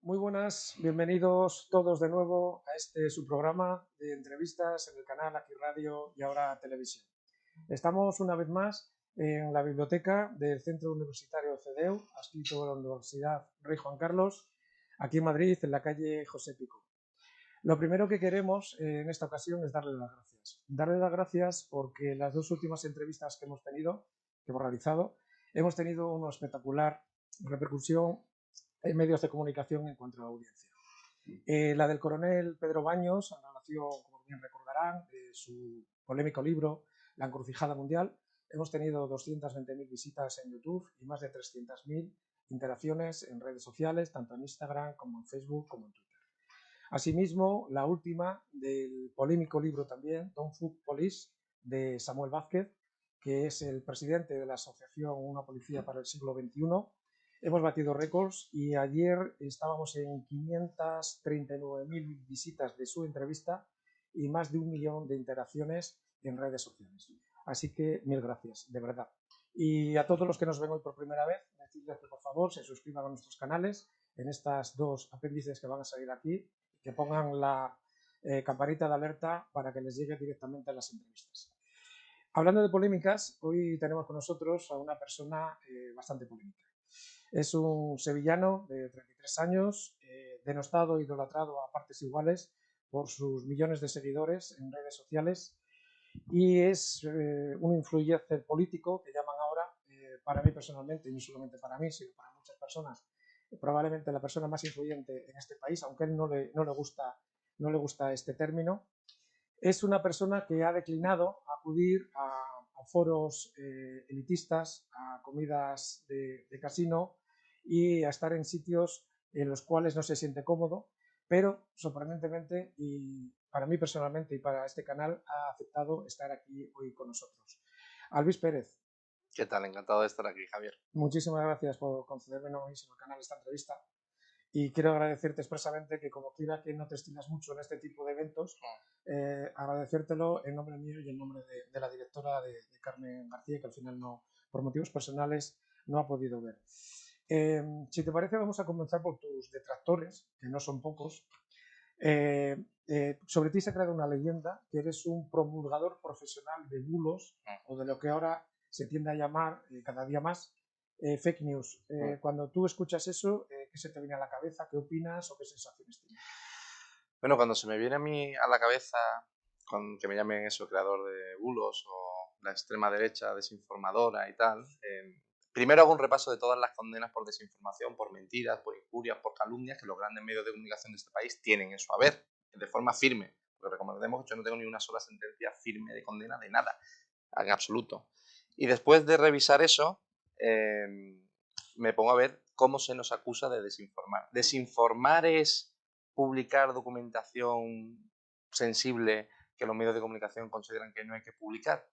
Muy buenas, bienvenidos todos de nuevo a este su programa de entrevistas en el canal Aquí Radio y ahora Televisión. Estamos una vez más en la biblioteca del Centro Universitario CEDEU, adscrito a la Universidad Rey Juan Carlos, aquí en Madrid, en la calle José Picó. Lo primero que queremos en esta ocasión es darle las gracias. Darle las gracias porque las dos últimas entrevistas que hemos realizado, hemos tenido una espectacular repercusión en medios de comunicación en cuanto a audiencia. La del coronel Pedro Baños, en relación, como bien recordarán, su polémico libro La encrucijada mundial, hemos tenido 220.000 visitas en YouTube y más de 300.000 interacciones en redes sociales, tanto en Instagram como en Facebook como en Twitter. Asimismo, la última del polémico libro también, Don't Fuck Police, de Samuel Vázquez, que es el presidente de la asociación Una Policía para el Siglo XXI. Hemos batido récords y ayer estábamos en 539.000 visitas de su entrevista y más de 1 millón de interacciones en redes sociales. Así que mil gracias, de verdad. Y a todos los que nos ven hoy por primera vez, decirles que por favor se suscriban a nuestros canales en estas dos apéndices que van a salir aquí, que pongan la campanita de alerta para que les llegue directamente las entrevistas. Hablando de polémicas, hoy tenemos con nosotros a una persona bastante polémica. Es un sevillano de 33 años, denostado e idolatrado a partes iguales por sus millones de seguidores en redes sociales y es un influencer político que llaman ahora, para mí personalmente, y no solamente para mí, sino para muchas personas, probablemente la persona más influyente en este país, aunque a él no le gusta este término. Es una persona que ha declinado acudir a foros elitistas, a comidas de casino y a estar en sitios en los cuales no se siente cómodo, pero sorprendentemente, y para mí personalmente y para este canal, ha aceptado estar aquí hoy con nosotros. Alvis Pérez. ¿Qué tal? Encantado de estar aquí, Javier. Muchísimas gracias por concederme en el canal esta entrevista. Y quiero agradecerte expresamente que, como quiera que no te estimas mucho en este tipo de eventos, agradecértelo en nombre mío y en nombre de la directora de Carmen García, que al final no, por motivos personales no ha podido ver. Si te parece, vamos a comenzar por tus detractores, que no son pocos. Sobre ti se ha creado una leyenda que eres un promulgador profesional de bulos o de lo que ahora se tiende a llamar cada día más fake news. Cuando tú escuchas eso, ¿qué se te viene a la cabeza? ¿Qué opinas o qué sensaciones tienes? Bueno, cuando se me viene a mí a la cabeza con que me llamen eso, creador de bulos o la extrema derecha desinformadora y tal, primero hago un repaso de todas las condenas por desinformación, por mentiras, por injurias, por calumnias que los grandes medios de comunicación de este país tienen en su haber, de forma firme. Porque recordemos que yo no tengo ni una sola sentencia firme de condena de nada, en absoluto. Y después de revisar eso, me pongo a ver cómo se nos acusa de desinformar. Desinformar es publicar documentación sensible que los medios de comunicación consideran que no hay que publicar.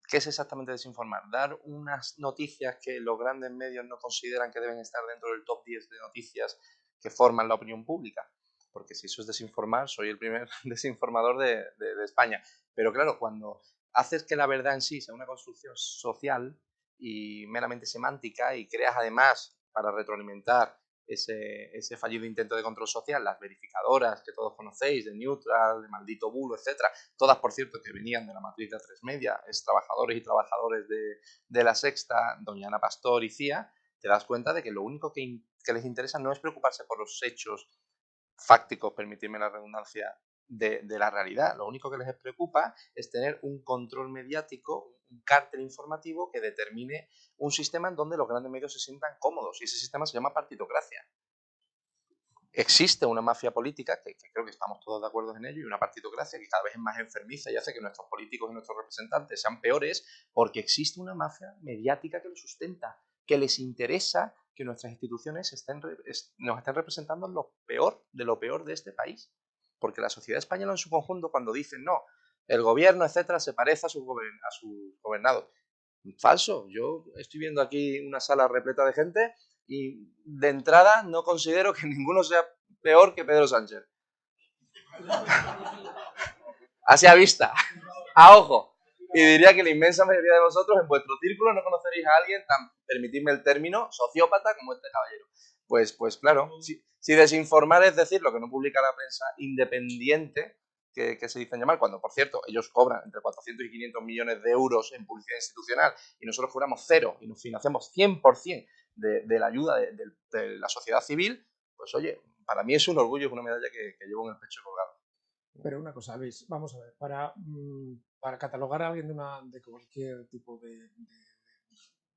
¿Qué es exactamente desinformar? Dar unas noticias que los grandes medios no consideran que deben estar dentro del top 10 de noticias que forman la opinión pública. Porque si eso es desinformar, soy el primer desinformador de España. Pero claro, cuando haces que la verdad en sí sea una construcción social y meramente semántica y creas además, para retroalimentar ese fallido intento de control social, las verificadoras que todos conocéis, de Neutral, de Maldito Bulo, etcétera, todas, por cierto, que venían de la matriz de A3 Media, es trabajadores y trabajadores de La Sexta, doña Ana Pastor y Cía, te das cuenta de que lo único que les interesa no es preocuparse por los hechos fácticos, permitirme la redundancia, de la realidad. Lo único que les preocupa es tener un control mediático, un cártel informativo que determine un sistema en donde los grandes medios se sientan cómodos, y ese sistema se llama partitocracia. Existe una mafia política, que creo que estamos todos de acuerdo en ello, y una partitocracia que cada vez es más enfermiza y hace que nuestros políticos y nuestros representantes sean peores, porque existe una mafia mediática que lo sustenta, que les interesa que nuestras instituciones nos estén representando lo peor de este país. Porque la sociedad española en su conjunto, cuando dicen no, el gobierno, etcétera, se parece a sus gobernados. Falso. Yo estoy viendo aquí una sala repleta de gente y de entrada no considero que ninguno sea peor que Pedro Sánchez. Así a vista, a ojo. Y diría que la inmensa mayoría de vosotros en vuestro círculo no conoceréis a alguien tan, permitidme el término, sociópata como este caballero. Pues claro, si desinformar es decir lo que no publica la prensa independiente, que se dicen llamar, cuando por cierto ellos cobran entre 400 y 500 millones de euros en publicidad institucional y nosotros cobramos cero y nos financiamos 100% de la ayuda de la sociedad civil, pues oye, para mí es un orgullo, es una medalla que llevo en el pecho colgado. Pero una cosa, Luis, vamos a ver, para catalogar a alguien de cualquier tipo de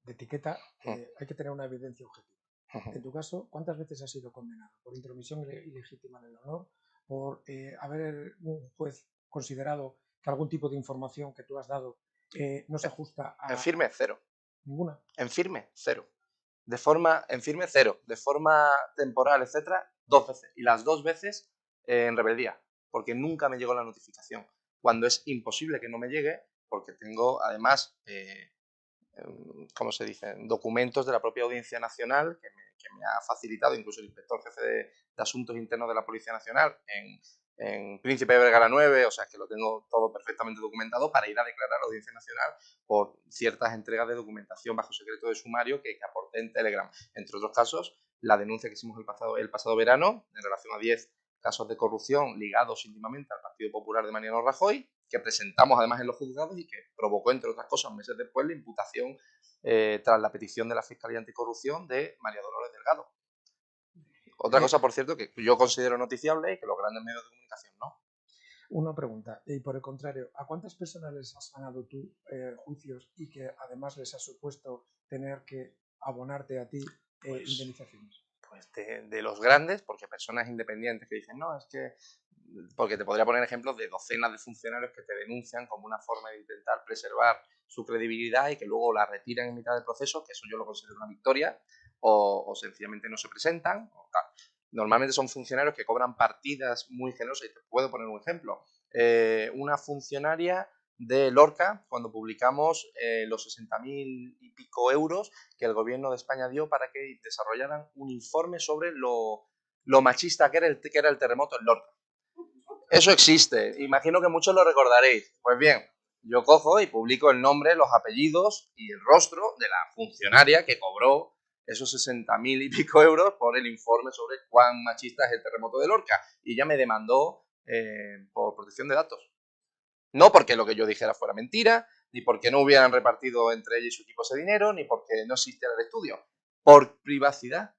etiqueta, hay que tener una evidencia objetiva. En tu caso, ¿cuántas veces has sido condenado por intromisión ilegítima en el honor, por haber un juez considerado que algún tipo de información que tú has dado no se ajusta a En firme, cero. ninguna? En firme, cero. En firme, cero. De forma temporal, etcétera, 2 veces. Y las 2 veces en rebeldía, porque nunca me llegó la notificación. Cuando es imposible que no me llegue, porque tengo además, ¿cómo se dice? Documentos de la propia Audiencia Nacional que me ha facilitado incluso el inspector jefe de Asuntos Internos de la Policía Nacional en Príncipe de Vergara 9, o sea que lo tengo todo perfectamente documentado para ir a declarar a la Audiencia Nacional por ciertas entregas de documentación bajo secreto de sumario que aporté en Telegram. Entre otros casos, la denuncia que hicimos el pasado verano en relación a 10 casos de corrupción ligados íntimamente al Partido Popular de Mariano Rajoy, que presentamos además en los juzgados y que provocó, entre otras cosas, meses después, la imputación tras la petición de la Fiscalía Anticorrupción de María Dolores Delgado. Otra cosa, por cierto, que yo considero noticiable y que los grandes medios de comunicación no. Una pregunta, y por el contrario, ¿a cuántas personas les has ganado tú juicios y que además les ha supuesto tener que abonarte a ti indemnizaciones? Pues de los grandes, porque personas independientes que dicen, no, es que... Porque te podría poner ejemplos de docenas de funcionarios que te denuncian como una forma de intentar preservar su credibilidad y que luego la retiran en mitad del proceso, que eso yo lo considero una victoria, o sencillamente no se presentan, o tal. Normalmente son funcionarios que cobran partidas muy generosas, y te puedo poner un ejemplo. Una funcionaria de Lorca, cuando publicamos los 60.000 y pico euros que el gobierno de España dio para que desarrollaran un informe sobre lo machista que era el terremoto en Lorca. Eso existe, imagino que muchos lo recordaréis. Pues bien, yo cojo y publico el nombre, los apellidos y el rostro de la funcionaria que cobró esos 60.000 y pico euros por el informe sobre cuán machista es el terremoto de Lorca. Y ya me demandó por protección de datos. No porque lo que yo dijera fuera mentira, ni porque no hubieran repartido entre ella y su equipo ese dinero, ni porque no existiera el estudio. Por privacidad,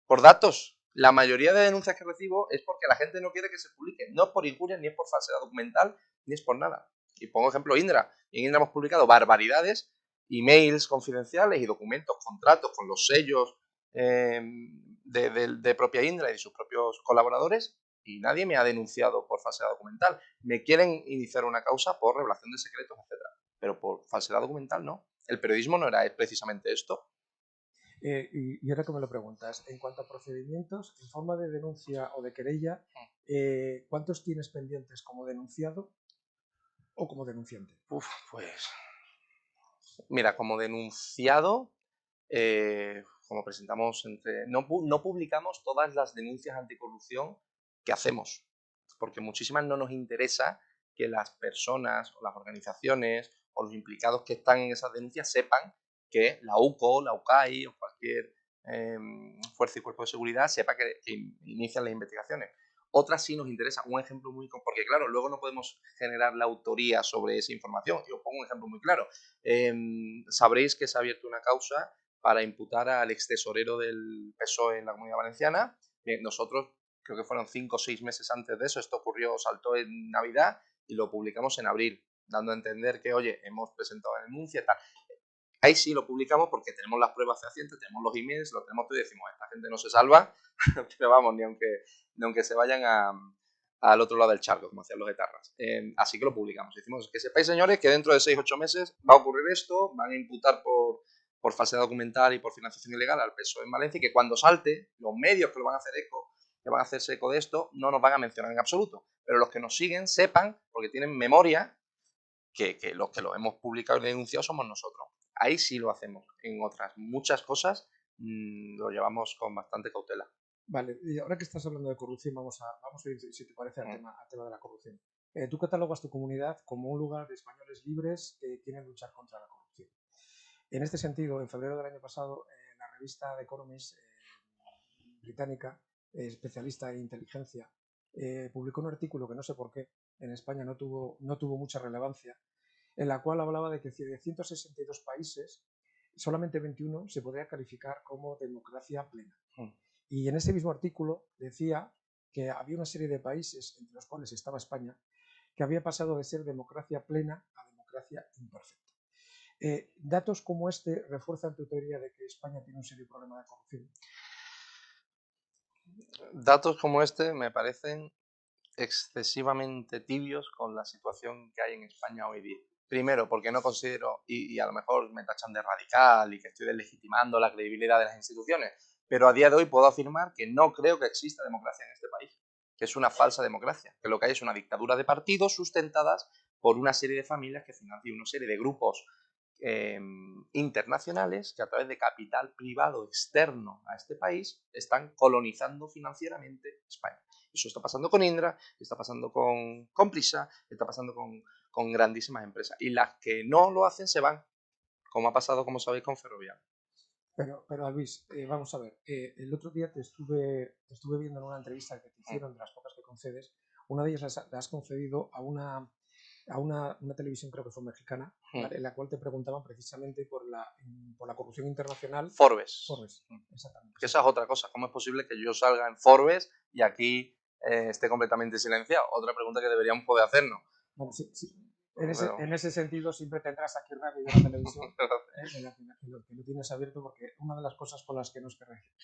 por datos. La mayoría de denuncias que recibo es porque la gente no quiere que se publique. No es por injuria, ni es por falsedad documental, ni es por nada. Y pongo ejemplo Indra. En Indra hemos publicado barbaridades, emails confidenciales y documentos, contratos con los sellos de propia Indra y de sus propios colaboradores y nadie me ha denunciado por falsedad documental. Me quieren iniciar una causa por revelación de secretos, etc. Pero por falsedad documental no. El periodismo no era precisamente esto. Y ahora que me lo preguntas, en cuanto a procedimientos, en forma de denuncia o de querella, ¿cuántos tienes pendientes como denunciado o como denunciante? Pues mira, como denunciado, como presentamos no publicamos todas las denuncias anticorrupción que hacemos, porque muchísimas no nos interesa que las personas o las organizaciones o los implicados que están en esas denuncias sepan que la UCO, la UCAI o cualquier fuerza y cuerpo de seguridad sepa que inician las investigaciones. Otras sí nos interesa. Un ejemplo porque claro, luego no podemos generar la autoría sobre esa información. Yo pongo un ejemplo muy claro. Sabréis que se ha abierto una causa para imputar al ex tesorero del PSOE en la Comunidad Valenciana. Bien, nosotros, creo que fueron 5 o 6 meses antes de eso, esto saltó en Navidad y lo publicamos en abril, dando a entender que, oye, hemos presentado la denuncia y tal. Ahí sí lo publicamos porque tenemos las pruebas fehacientes, tenemos los emails, lo tenemos todo y decimos, esta gente no se salva, pero vamos, ni aunque se vayan al otro lado del charco, como hacían los etarras. Así que lo publicamos. Decimos que sepáis, señores, que dentro de 6 o 8 meses va a ocurrir esto, van a imputar por falsedad documental y por financiación ilegal al PSOE en Valencia y que cuando salte, los medios que lo van a hacer eco, que van a hacerse eco de esto, no nos van a mencionar en absoluto. Pero los que nos siguen sepan, porque tienen memoria, que los que lo hemos publicado y denunciado somos nosotros. Ahí sí lo hacemos. En otras muchas cosas lo llevamos con bastante cautela. Vale, y ahora que estás hablando de corrupción, vamos a ir, si te parece, al tema de la corrupción. Tú catalogas tu comunidad como un lugar de españoles libres que quieren luchar contra la corrupción. En este sentido, en febrero del año pasado, la revista The Economist británica, especialista en inteligencia, publicó un artículo que no sé por qué en España no tuvo mucha relevancia, en la cual hablaba de que de 162 países, solamente 21 se podría calificar como democracia plena. Y en ese mismo artículo decía que había una serie de países, entre los cuales estaba España, que había pasado de ser democracia plena a democracia imperfecta. Datos como este refuerzan tu teoría de que España tiene un serio problema de corrupción. Datos como este me parecen excesivamente tibios con la situación que hay en España hoy día. Primero, porque no considero, y a lo mejor me tachan de radical y que estoy deslegitimando la credibilidad de las instituciones, pero a día de hoy puedo afirmar que no creo que exista democracia en este país, que es una falsa democracia, que lo que hay es una dictadura de partidos sustentadas por una serie de familias que financian una serie de grupos internacionales que a través de capital privado externo a este país están colonizando financieramente España. Eso está pasando con Indra, está pasando con Prisa, está pasando con grandísimas empresas. Y las que no lo hacen se van, como ha pasado, como sabéis, con Ferrovial. Pero Luis, vamos a ver, el otro día te estuve viendo en una entrevista que te hicieron, de las pocas que concedes, una de ellas la has concedido a una televisión, creo que fue mexicana, ¿vale? En la cual te preguntaban precisamente por la corrupción internacional. Forbes. Exactamente. Que esa es otra cosa. ¿Cómo es posible que yo salga en Forbes y aquí esté completamente silenciado? Otra pregunta que deberíamos poder hacernos. Bueno, sí. En ese sentido siempre tendrás aquí radio y una televisión en lo que lo tienes abierto, porque una de las cosas con las que nos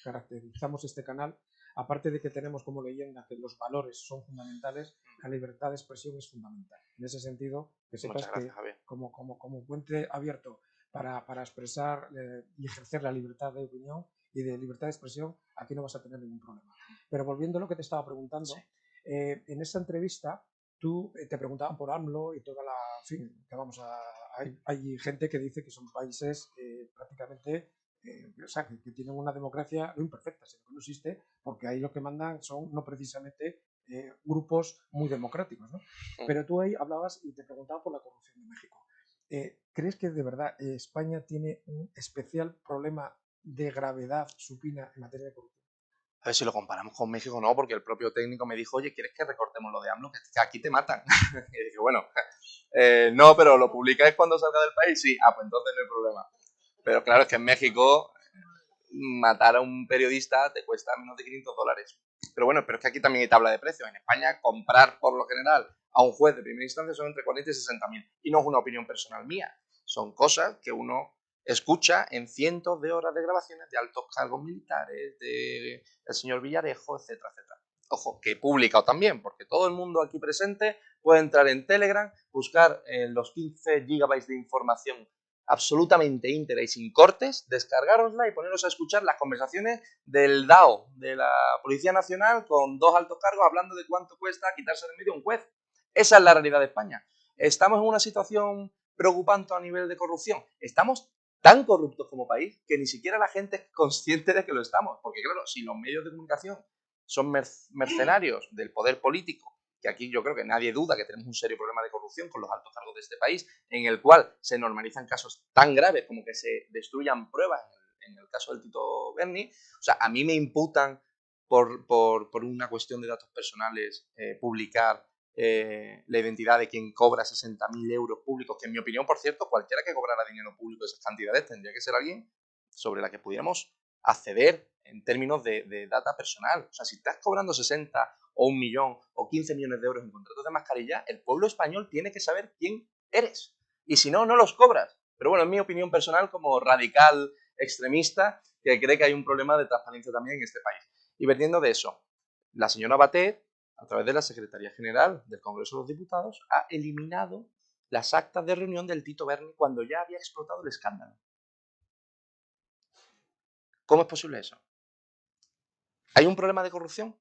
caracterizamos este canal, aparte de que tenemos como leyenda que los valores son fundamentales, la libertad de expresión es fundamental. En ese sentido, que sepas que como puente abierto para expresar y ejercer la libertad de opinión y de libertad de expresión, aquí no vas a tener ningún problema. Pero volviendo a lo que te estaba preguntando, en esta entrevista te preguntaban por AMLO y toda la... En fin, que vamos hay gente que dice que son países prácticamente... o sea, que tienen una democracia no imperfecta, sino que no existe, porque ahí lo que mandan son no precisamente grupos muy democráticos, ¿no? Pero tú ahí hablabas y te preguntaban por la corrupción de México. ¿Crees que de verdad España tiene un especial problema de gravedad supina en materia de corrupción? A ver, si lo comparamos con México, no, porque el propio técnico me dijo, oye, ¿quieres que recortemos lo de AMLO? Que aquí te matan. Y dije, bueno, no, pero ¿lo publicáis cuando salga del país? Sí, pues entonces no hay problema. Pero claro, es que en México matar a un periodista te cuesta menos de $500. Pero bueno, pero es que aquí también hay tabla de precios. En España, comprar por lo general a un juez de primera instancia son entre 40 y 60 mil. Y no es una opinión personal mía. Son cosas que uno escucha en cientos de horas de grabaciones de altos cargos militares, del señor Villarejo, etcétera, etcétera. Ojo, que he publicado también, porque todo el mundo aquí presente puede entrar en Telegram, buscar los 15 gigabytes de información absolutamente íntegra y sin cortes, descargarosla y poneros a escuchar las conversaciones del DAO, de la Policía Nacional, con dos altos cargos hablando de cuánto cuesta quitarse de medio un juez. Esa es la realidad de España. Estamos en una situación preocupante a nivel de corrupción. Estamos tan corruptos como país que ni siquiera la gente es consciente de que lo estamos. Porque claro, si los medios de comunicación son mercenarios del poder político, que aquí yo creo que nadie duda que tenemos un serio problema de corrupción con los altos cargos de este país, en el cual se normalizan casos tan graves como que se destruyan pruebas, en el caso del Tito Berni. O sea, a mí me imputan por una cuestión de datos personales publicar la identidad de quien cobra 60.000 euros públicos, que en mi opinión, por cierto, cualquiera que cobrara dinero público de esas cantidades tendría que ser alguien sobre la que pudiéramos acceder en términos de data personal. O sea, si estás cobrando 60 o 1 millón o 15 millones de euros en contratos de mascarilla, el pueblo español tiene que saber quién eres. Y si no, no los cobras. Pero bueno, en mi opinión personal, como radical extremista, que cree que hay un problema de transparencia también en este país. Y vertiendo de eso, la señora Batet, a través de la Secretaría General del Congreso de los Diputados, ha eliminado las actas de reunión del Tito Berni cuando ya había explotado el escándalo. ¿Cómo es posible eso? ¿Hay un problema de corrupción?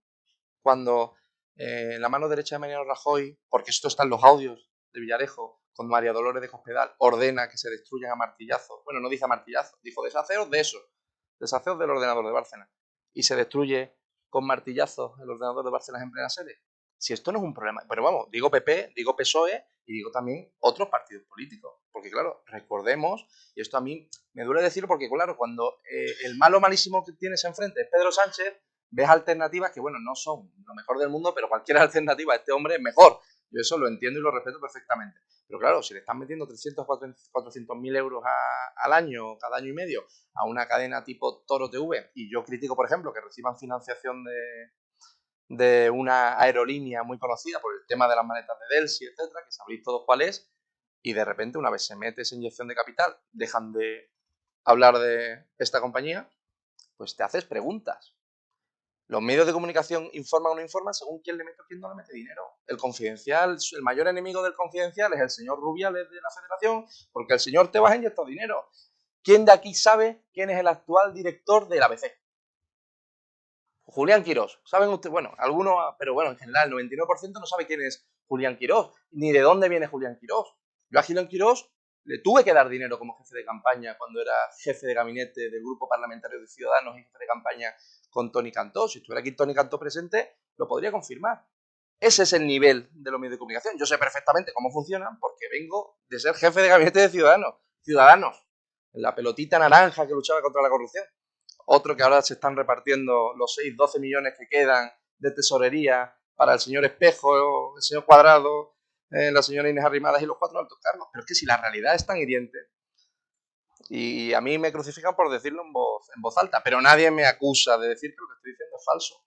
Cuando la mano derecha de Mariano Rajoy, porque esto está en los audios de Villarejo, con María Dolores de Cospedal, ordena que se destruyan a martillazos. Bueno, no dice a martillazos, dijo deshaceos de eso, deshaceos del ordenador de Bárcenas. Y se destruye con martillazos el ordenador de Bárcenas en plena sede. Si esto no es un problema, pero vamos, digo PP, digo PSOE y digo también otros partidos políticos. Porque claro, recordemos, y esto a mí me duele decirlo porque claro, cuando el malo malísimo que tienes enfrente es Pedro Sánchez, ves alternativas que, bueno, no son lo mejor del mundo, pero cualquier alternativa a este hombre es mejor. Yo eso lo entiendo y lo respeto perfectamente. Pero claro, si le están metiendo 300, 400.000 euros al año, cada año y medio, a una cadena tipo Toro TV, y yo critico, por ejemplo, que reciban financiación de una aerolínea muy conocida por el tema de las maletas de Delsi, etcétera, que sabréis todos cuál es, y de repente, una vez se mete esa inyección de capital, dejan de hablar de esta compañía, pues te haces preguntas. Los medios de comunicación informan o no informan según quién le mete o quién no le mete dinero. El Confidencial, el mayor enemigo del Confidencial es el señor Rubiales de la Federación, porque el señor Tebas ha inyectado dinero. ¿Quién de aquí sabe quién es el actual director del ABC? Julián Quirós. ¿Saben ustedes? Bueno, algunos, pero bueno, en general, el 99% no sabe quién es Julián Quirós, ni de dónde viene Julián Quirós. Yo a Julián Quirós le tuve que dar dinero como jefe de campaña cuando era jefe de gabinete del Grupo Parlamentario de Ciudadanos y jefe de campaña con Toni Cantó. Si estuviera aquí Toni Cantó presente, lo podría confirmar. Ese es el nivel de los medios de comunicación. Yo sé perfectamente cómo funcionan porque vengo de ser jefe de gabinete de Ciudadanos. La pelotita naranja que luchaba contra la corrupción. Otro que ahora se están repartiendo los 6-12 millones que quedan de tesorería para el señor Espejo, el señor Cuadrado, la señora Inés Arrimadas y los 4 altos cargos. Pero es que si la realidad es tan hiriente, y a mí me crucifican por decirlo en voz alta, pero nadie me acusa de decir que lo que estoy diciendo es falso.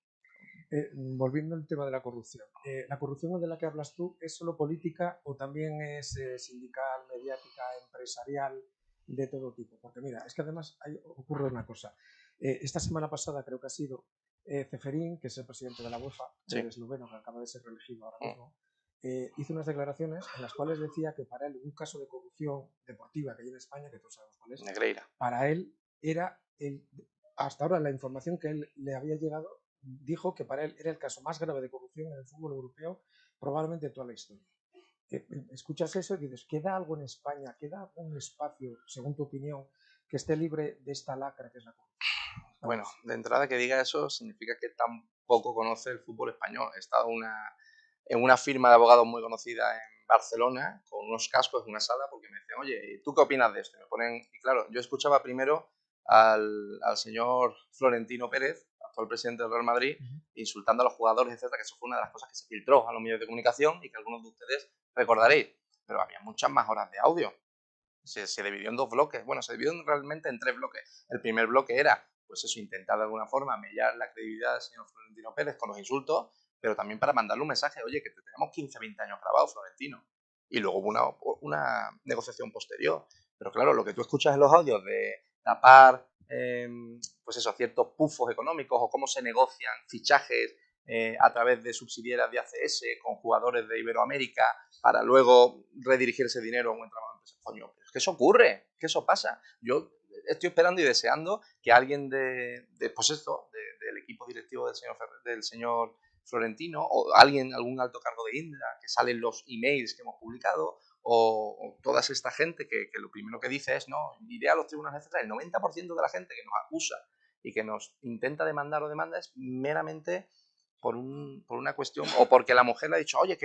Volviendo al tema de la corrupción. ¿La corrupción de la que hablas tú es solo política o también es sindical, mediática, empresarial, de todo tipo? Porque mira, es que además ocurre una cosa. Esta semana pasada creo que ha sido Ceferín, que es el presidente de la UEFA, Sí. el esloveno, que acaba de ser reelegido ahora mismo, hizo unas declaraciones en las cuales decía que para él un caso de corrupción deportiva que hay en España, que todos sabemos cuál es, Negreira. para él era hasta ahora la información que él le había llegado, dijo que para él era el caso más grave de corrupción en el fútbol europeo probablemente de toda la historia. Escuchas eso y dices, ¿queda algo en España, queda algún espacio, según tu opinión, que esté libre de esta lacra que es la corrupción? Bueno, de entrada que diga eso significa que tampoco conoce el fútbol español. He estado en una firma de abogados muy conocida en Barcelona con unos cascos en una sala porque me decían, oye, ¿tú qué opinas de esto? Y me ponen, y claro, yo escuchaba primero al señor Florentino Pérez, actual presidente del Real Madrid, insultando a los jugadores, etcétera, que eso fue una de las cosas que se filtró a los medios de comunicación y que algunos de ustedes recordaréis. Pero había muchas más horas de audio. Se dividió en 2 bloques. Bueno, se dividió realmente en 3 bloques. El primer bloque era, pues eso, intentar de alguna forma mellar la credibilidad del señor Florentino Pérez con los insultos, pero también para mandarle un mensaje, oye, que te tenemos 15, 20 años grabado, Florentino. Y luego hubo una negociación posterior. Pero claro, lo que tú escuchas en los audios de tapar, pues eso, ciertos pufos económicos o cómo se negocian fichajes a través de subsidieras de ACS con jugadores de Iberoamérica para luego redirigir ese dinero a un entramado de empresas. Coño, pero es que eso ocurre, que eso pasa. Yo estoy esperando y deseando que alguien pues esto, del equipo directivo del señor Florentino o algún alto cargo de Indra, que salen los emails que hemos publicado, o toda esta gente que lo primero que dice es, no, iré a los tribunales, etc. El 90% de la gente que nos acusa y que nos intenta demandar o demanda es meramente por una cuestión, o porque la mujer le ha dicho, oye,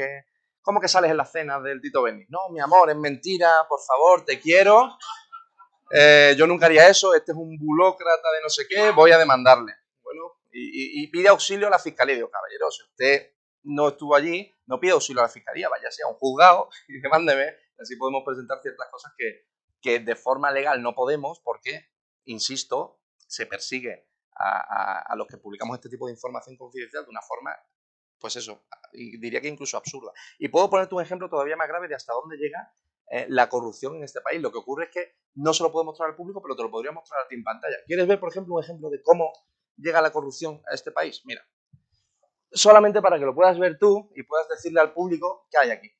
¿cómo que sales en las cenas del Tito Benny? No, mi amor, es mentira, por favor, te quiero. Yo nunca haría eso, este es un burócrata de no sé qué, voy a demandarle. Bueno, y pide auxilio a la fiscalía. Y digo, caballero, si usted no estuvo allí, no pide auxilio a la fiscalía, váyase a un juzgado y demándeme. Así podemos presentar ciertas cosas que de forma legal no podemos porque, insisto, se persigue a los que publicamos este tipo de información confidencial de una forma, pues eso, y diría que incluso absurda. Y puedo ponerte un ejemplo todavía más grave de hasta dónde llega la corrupción en este país. Lo que ocurre es que no se lo puedo mostrar al público, pero te lo podría mostrar a ti en pantalla. ¿Quieres ver, por ejemplo, un ejemplo de cómo llega la corrupción a este país? Mira, solamente para que lo puedas ver tú y puedas decirle al público qué hay aquí.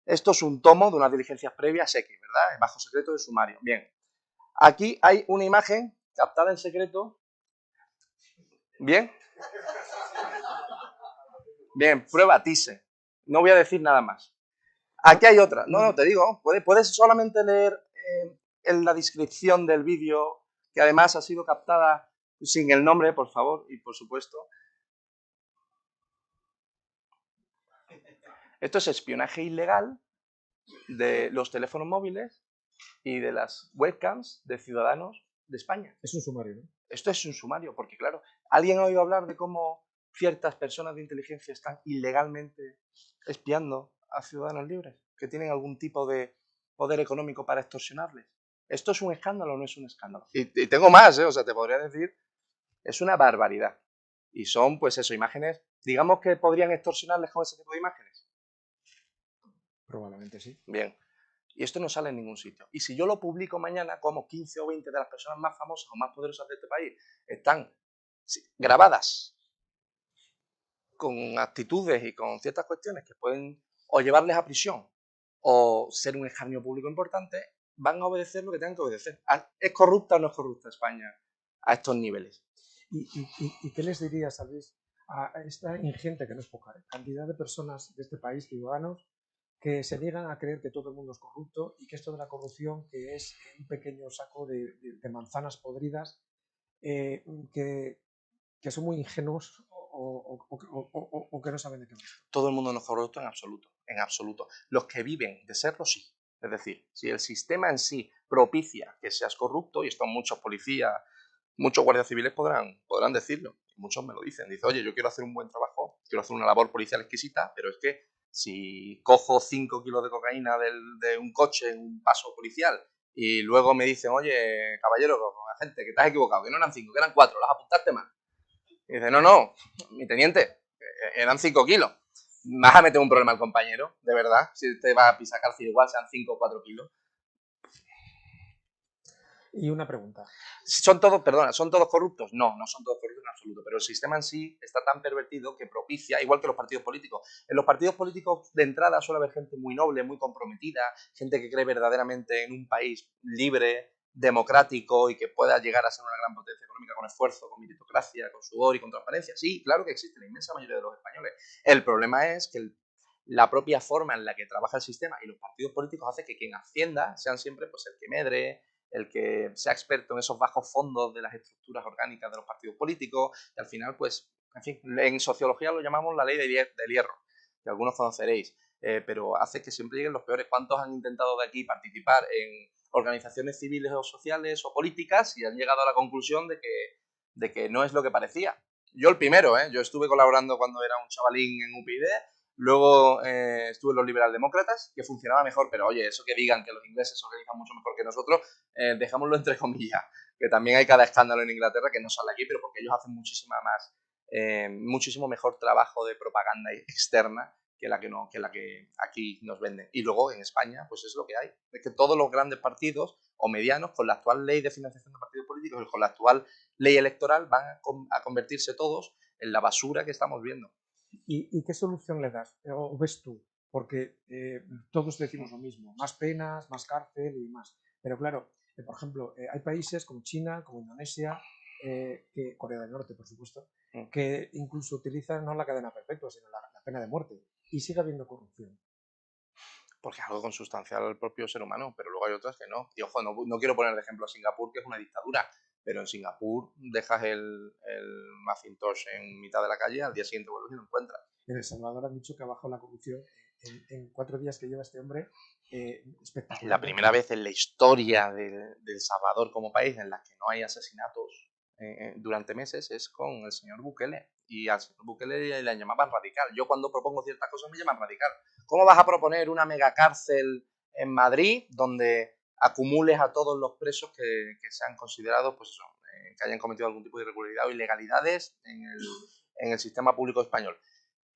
Esto es un tomo de unas diligencias previas X, ¿verdad? Bajo secreto de sumario. Bien, aquí hay una imagen captada en secreto. Bien. Bien, prueba TISE. No voy a decir nada más. Aquí hay otra. No, te digo, puedes solamente leer en la descripción del vídeo, que además ha sido captada sin el nombre, por favor, y por supuesto. Esto es espionaje ilegal de los teléfonos móviles y de las webcams de ciudadanos de España. Es un sumario, ¿no? Esto es un sumario, porque claro, ¿Alguien ha oído hablar de cómo ciertas personas de inteligencia están ilegalmente espiando a ciudadanos libres que tienen algún tipo de poder económico para extorsionarles? ¿Esto es un escándalo o no es un escándalo? Y tengo más, ¿eh? O sea, te podría decir, es una barbaridad. Y son, pues eso, imágenes, digamos que podrían extorsionarles con ese tipo de imágenes. Probablemente sí. Bien. Y esto no sale en ningún sitio. Y si yo lo publico mañana, como 15 o 20 de las personas más famosas o más poderosas de este país están grabadas con actitudes y con ciertas cuestiones que pueden o llevarles a prisión o ser un escarnio público importante, van a obedecer lo que tengan que obedecer. ¿Es corrupta o no es corrupta España a estos niveles? ¿Y qué les dirías, Luis, a esta ingente, que no es poca, cantidad de personas de este país, ciudadanos, que se niegan a creer que todo el mundo es corrupto y que esto de la corrupción, que es un pequeño saco de manzanas podridas, eh, que, que son muy ingenuos o que no saben de qué va? Todo el mundo no es corrupto en absoluto, en absoluto. Los que viven de serlo, sí. Es decir, si el sistema en sí propicia que seas corrupto, y esto muchos policías, muchos guardias civiles podrán decirlo, y muchos me lo dicen, dice, oye, yo quiero hacer un buen trabajo, quiero hacer una labor policial exquisita, pero es que si cojo 5 kilos de cocaína de un coche en un paso policial y luego me dicen, oye, caballero, agente, que te has equivocado, que no eran 5, que eran 4, las apuntaste mal. Y dice, no, no, mi teniente, eran 5 kilos. ¿Vas a meter un problema al compañero? ¿De verdad? Si te va a pisar cárcel igual, sean 5 o 4 kilos. Y una pregunta. ¿Son todos, perdona, son todos corruptos? No, no son todos corruptos en absoluto, pero el sistema en sí está tan pervertido que propicia, igual que los partidos políticos. En los partidos políticos de entrada suele haber gente muy noble, muy comprometida, gente que cree verdaderamente en un país libre, democrático y que pueda llegar a ser una gran potencia económica con esfuerzo, con meritocracia, con sudor y con transparencia. Sí, claro que existe la inmensa mayoría de los españoles. El problema es que la propia forma en la que trabaja el sistema y los partidos políticos hace que quien ascienda sean siempre pues el que medre, el que sea experto en esos bajos fondos de las estructuras orgánicas de los partidos políticos, y al final, pues, en fin, en sociología lo llamamos la ley del hierro, que algunos conoceréis, pero hace que siempre lleguen los peores. ¿Cuántos han intentado de aquí participar en organizaciones civiles o sociales o políticas y han llegado a la conclusión de que no es lo que parecía? Yo el primero, yo estuve colaborando cuando era un chavalín en UPyD. Luego estuve en los liberaldemócratas, que funcionaba mejor, pero oye, eso que digan que los ingleses se organizan mucho mejor que nosotros, dejámoslo entre comillas, que también hay cada escándalo en Inglaterra que no sale aquí, pero porque ellos hacen muchísimo mejor trabajo de propaganda externa que la que aquí nos venden. Y luego en España, pues es lo que hay. Es que todos los grandes partidos o medianos, con la actual ley de financiación de partidos políticos y con la actual ley electoral, van a convertirse todos en la basura que estamos viendo. ¿Y qué solución le das o ves tú? Porque todos decimos lo mismo, más penas, más cárcel y más. Pero claro, por ejemplo, hay países como China, como Indonesia, Corea del Norte, por supuesto, que incluso utilizan no la cadena perpetua, sino la pena de muerte. Y sigue habiendo corrupción. Porque es algo consustancial al propio ser humano, pero luego hay otras que no. Y ojo, no quiero poner de ejemplo a Singapur, que es una dictadura, pero en Singapur dejas el Macintosh en mitad de la calle, al día siguiente vuelves y lo encuentras. En El Salvador han dicho que ha bajado la corrupción en 4 días que lleva este hombre espectacular. La primera vez en la historia de El Salvador como país en la que no hay asesinatos durante meses es con el señor Bukele. Y al señor Bukele le llamaban radical. Yo cuando propongo ciertas cosas me llaman radical. ¿Cómo vas a proponer una megacárcel en Madrid donde acumules a todos los presos que sean considerados, pues eso, que hayan cometido algún tipo de irregularidad o ilegalidades en el sistema público español?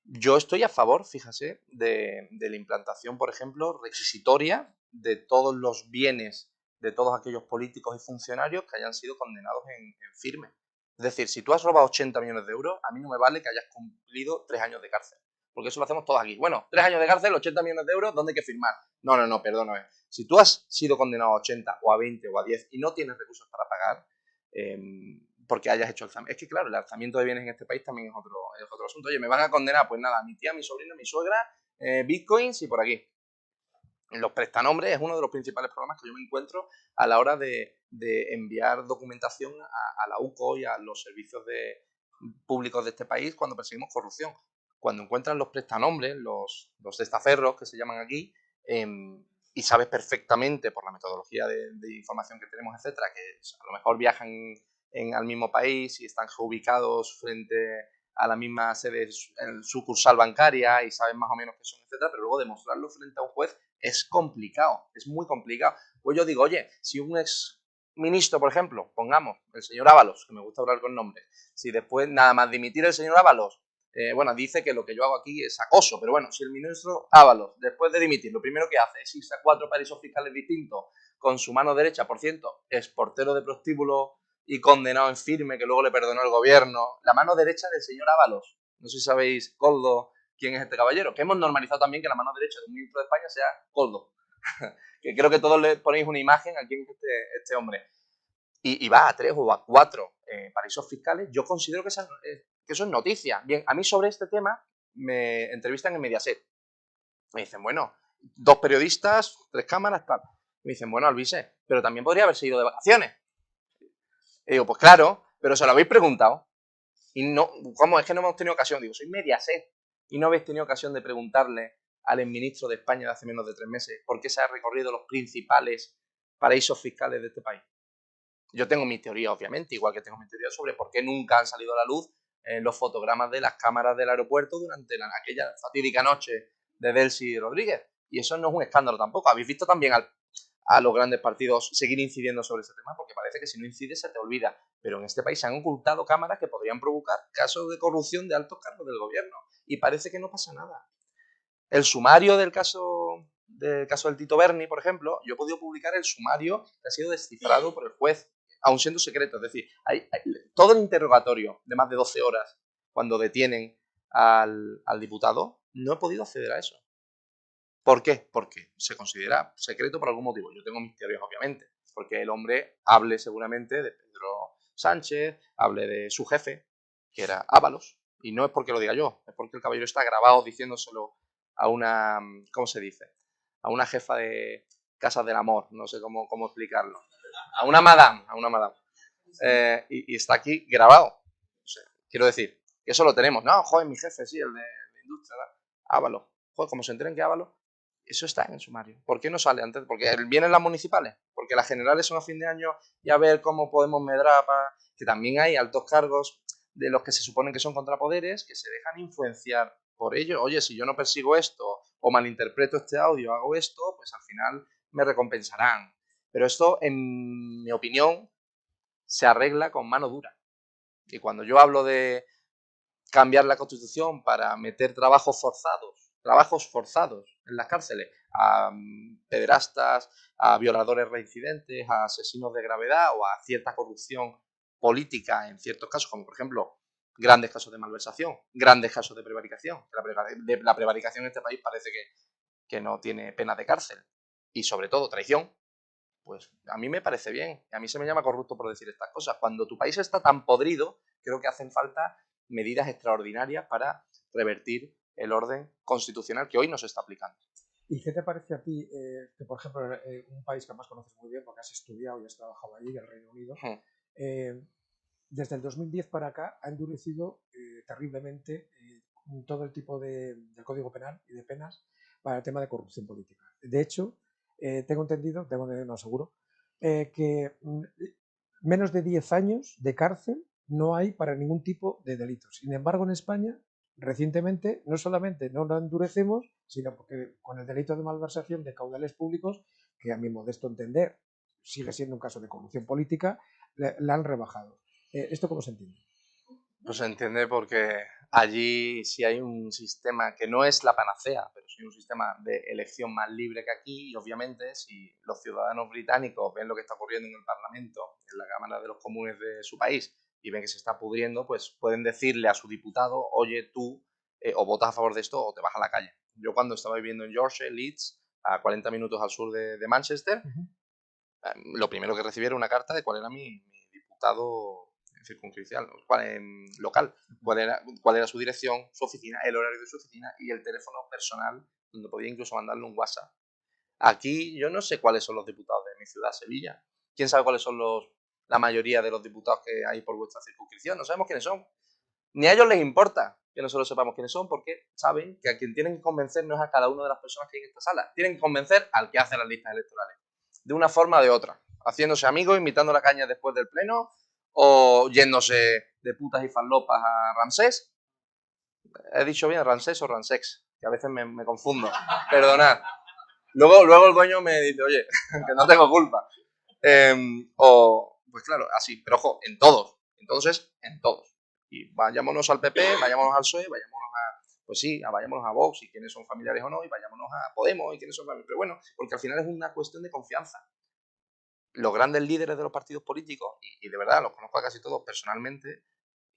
Yo estoy a favor, fíjese, de la implantación, por ejemplo, requisitoria de todos los bienes de todos aquellos políticos y funcionarios que hayan sido condenados en firme. Es decir, si tú has robado 80 millones de euros, a mí no me vale que hayas cumplido 3 años de cárcel. Porque eso lo hacemos todos aquí. Bueno, 3 años de cárcel, 80 millones de euros, ¿dónde hay que firmar? No, perdóname. Si tú has sido condenado a 80 o a 20 o a 10 y no tienes recursos para pagar, porque hayas hecho alzamiento. Es que claro, el alzamiento de bienes en este país también es otro asunto. Oye, me van a condenar, pues nada, mi tía, mi sobrino, mi suegra, bitcoins y por aquí. Los prestanombres es uno de los principales problemas que yo me encuentro a la hora de enviar documentación a la UCO y a los servicios públicos de este país cuando perseguimos corrupción. Cuando encuentran los prestanombres, los testaferros que se llaman aquí, y sabes perfectamente por la metodología de información que tenemos, etcétera, que a lo mejor viajan al mismo país, si están ubicados frente a la misma sede sucursal bancaria y saben más o menos qué son, etcétera, pero luego demostrarlo frente a un juez es complicado, es muy complicado. Pues yo digo, oye, si un ex ministro, por ejemplo, pongamos el señor Ábalos, que me gusta hablar con nombres, si después nada más dimitir el señor Ábalos, bueno, dice que lo que yo hago aquí es acoso, pero bueno, si el ministro Ábalos, después de dimitir, lo primero que hace es irse a 4 paraísos fiscales distintos con su mano derecha, por cierto, es portero de prostíbulo y condenado en firme, que luego le perdonó el gobierno, la mano derecha del señor Ábalos. No sé si sabéis, Coldo, quién es este caballero, que hemos normalizado también que la mano derecha de un ministro de España sea Coldo. Que creo que todos le ponéis una imagen a quién es este hombre. Y va a 3 o a 4 paraísos fiscales. Yo considero que eso es noticia. Bien, a mí sobre este tema me entrevistan en Mediaset. Me dicen, bueno, 2 periodistas, 3 cámaras, tal. Me dicen, bueno, Alvise, pero también podría haberse ido de vacaciones. Y digo, pues claro, pero se lo habéis preguntado. Y no, ¿cómo? Es que no hemos tenido ocasión. Digo, soy Mediaset. Y no habéis tenido ocasión de preguntarle al exministro de España de hace menos de 3 meses por qué se ha recorrido los principales paraísos fiscales de este país. Yo tengo mi teoría, obviamente, igual que tengo mi teoría sobre por qué nunca han salido a la luz los fotogramas de las cámaras del aeropuerto durante aquella fatídica noche de Delcy Rodríguez. Y eso no es un escándalo tampoco. Habéis visto también a los grandes partidos seguir incidiendo sobre ese tema, porque parece que si no incides se te olvida. Pero en este país se han ocultado cámaras que podrían provocar casos de corrupción de altos cargos del gobierno. Y parece que no pasa nada. El sumario del caso del Tito Berni, por ejemplo, yo he podido publicar el sumario que ha sido descifrado por el juez, aun siendo secreto. Es decir, todo el interrogatorio de más de 12 horas cuando detienen al diputado, no he podido acceder a eso. ¿Por qué? Porque se considera secreto por algún motivo. Yo tengo mis teorías, obviamente. Porque el hombre hable seguramente de Pedro Sánchez, hable de su jefe, que era Ábalos. Y no es porque lo diga yo, es porque el caballero está grabado diciéndoselo a una, ¿cómo se dice? A una jefa de Casas del Amor, no sé cómo explicarlo. A una madame. Y está aquí grabado. O sea, quiero decir, que eso lo tenemos. No, joder, mi jefe, sí, el de industria, Ábalos. Joder, como se enteren que Ábalos, eso está en el sumario. ¿Por qué no sale antes? Porque vienen las municipales, porque las generales son a fin de año y a ver cómo podemos medrar para que también hay altos cargos de los que se suponen que son contrapoderes que se dejan influenciar por ello. Oye, si yo no persigo esto o malinterpreto este audio, hago esto, pues al final me recompensarán. Pero esto, en mi opinión, se arregla con mano dura. Y cuando yo hablo de cambiar la Constitución para meter trabajos forzados en las cárceles a pederastas, a violadores reincidentes, a asesinos de gravedad o a cierta corrupción política en ciertos casos, como por ejemplo grandes casos de malversación, grandes casos de prevaricación. La prevaricación en este país parece que no tiene pena de cárcel. Y sobre todo traición, pues a mí me parece bien. A mí se me llama corrupto por decir estas cosas. Cuando tu país está tan podrido, creo que hacen falta medidas extraordinarias para revertir el orden constitucional que hoy nos está aplicando. ¿Y qué te parece a ti que, por ejemplo, un país que además conoces muy bien porque has estudiado y has trabajado allí, el Reino Unido, desde el 2010 para acá ha endurecido terriblemente todo el tipo del Código Penal y de penas para el tema de corrupción política? De hecho, tengo entendido, no seguro, que menos de 10 años de cárcel no hay para ningún tipo de delitos. Sin embargo, en España, recientemente, no solamente no lo endurecemos, sino porque con el delito de malversación de caudales públicos, que a mi modesto entender sigue siendo un caso de corrupción política, la han rebajado. ¿Esto cómo se entiende? Pues se entiende porque allí sí hay un sistema que no es la panacea, pero sí un sistema de elección más libre que aquí y obviamente si los ciudadanos británicos ven lo que está ocurriendo en el Parlamento, en la Cámara de los Comunes de su país y ven que se está pudriendo, pues pueden decirle a su diputado, oye tú, o votas a favor de esto o te vas a la calle. Yo cuando estaba viviendo en Yorkshire, Leeds, a 40 minutos al sur de Manchester, lo primero que recibí era una carta de cuál era mi diputado circunscripcional, local, cuál era su dirección, su oficina, el horario de su oficina y el teléfono personal, donde podía incluso mandarle un WhatsApp. Aquí yo no sé cuáles son los diputados de mi ciudad, Sevilla. ¿Quién sabe cuáles son la mayoría de los diputados que hay por vuestra circunscripción? No sabemos quiénes son. Ni a ellos les importa que nosotros sepamos quiénes son, porque saben que a quien tienen que convencer no es a cada una de las personas que hay en esta sala. Tienen que convencer al que hace las listas electorales. De una forma o de otra. Haciéndose amigos, invitando a la caña después del pleno o yéndose de putas y farlopas a Ramsés. ¿He dicho bien Ramsés o Ramsex? Que a veces me confundo. Perdonad. Luego el dueño me dice, oye, que no tengo culpa. Pues claro, así. Pero ojo, en todos. Entonces, en todos. Y vayámonos al PP, vayámonos al PSOE, vayámonos pues sí, vayámonos a Vox y quiénes son familiares o no, y vayámonos a Podemos y quiénes son familiares. Pero bueno, porque al final es una cuestión de confianza. Los grandes líderes de los partidos políticos, y de verdad los conozco a casi todos personalmente,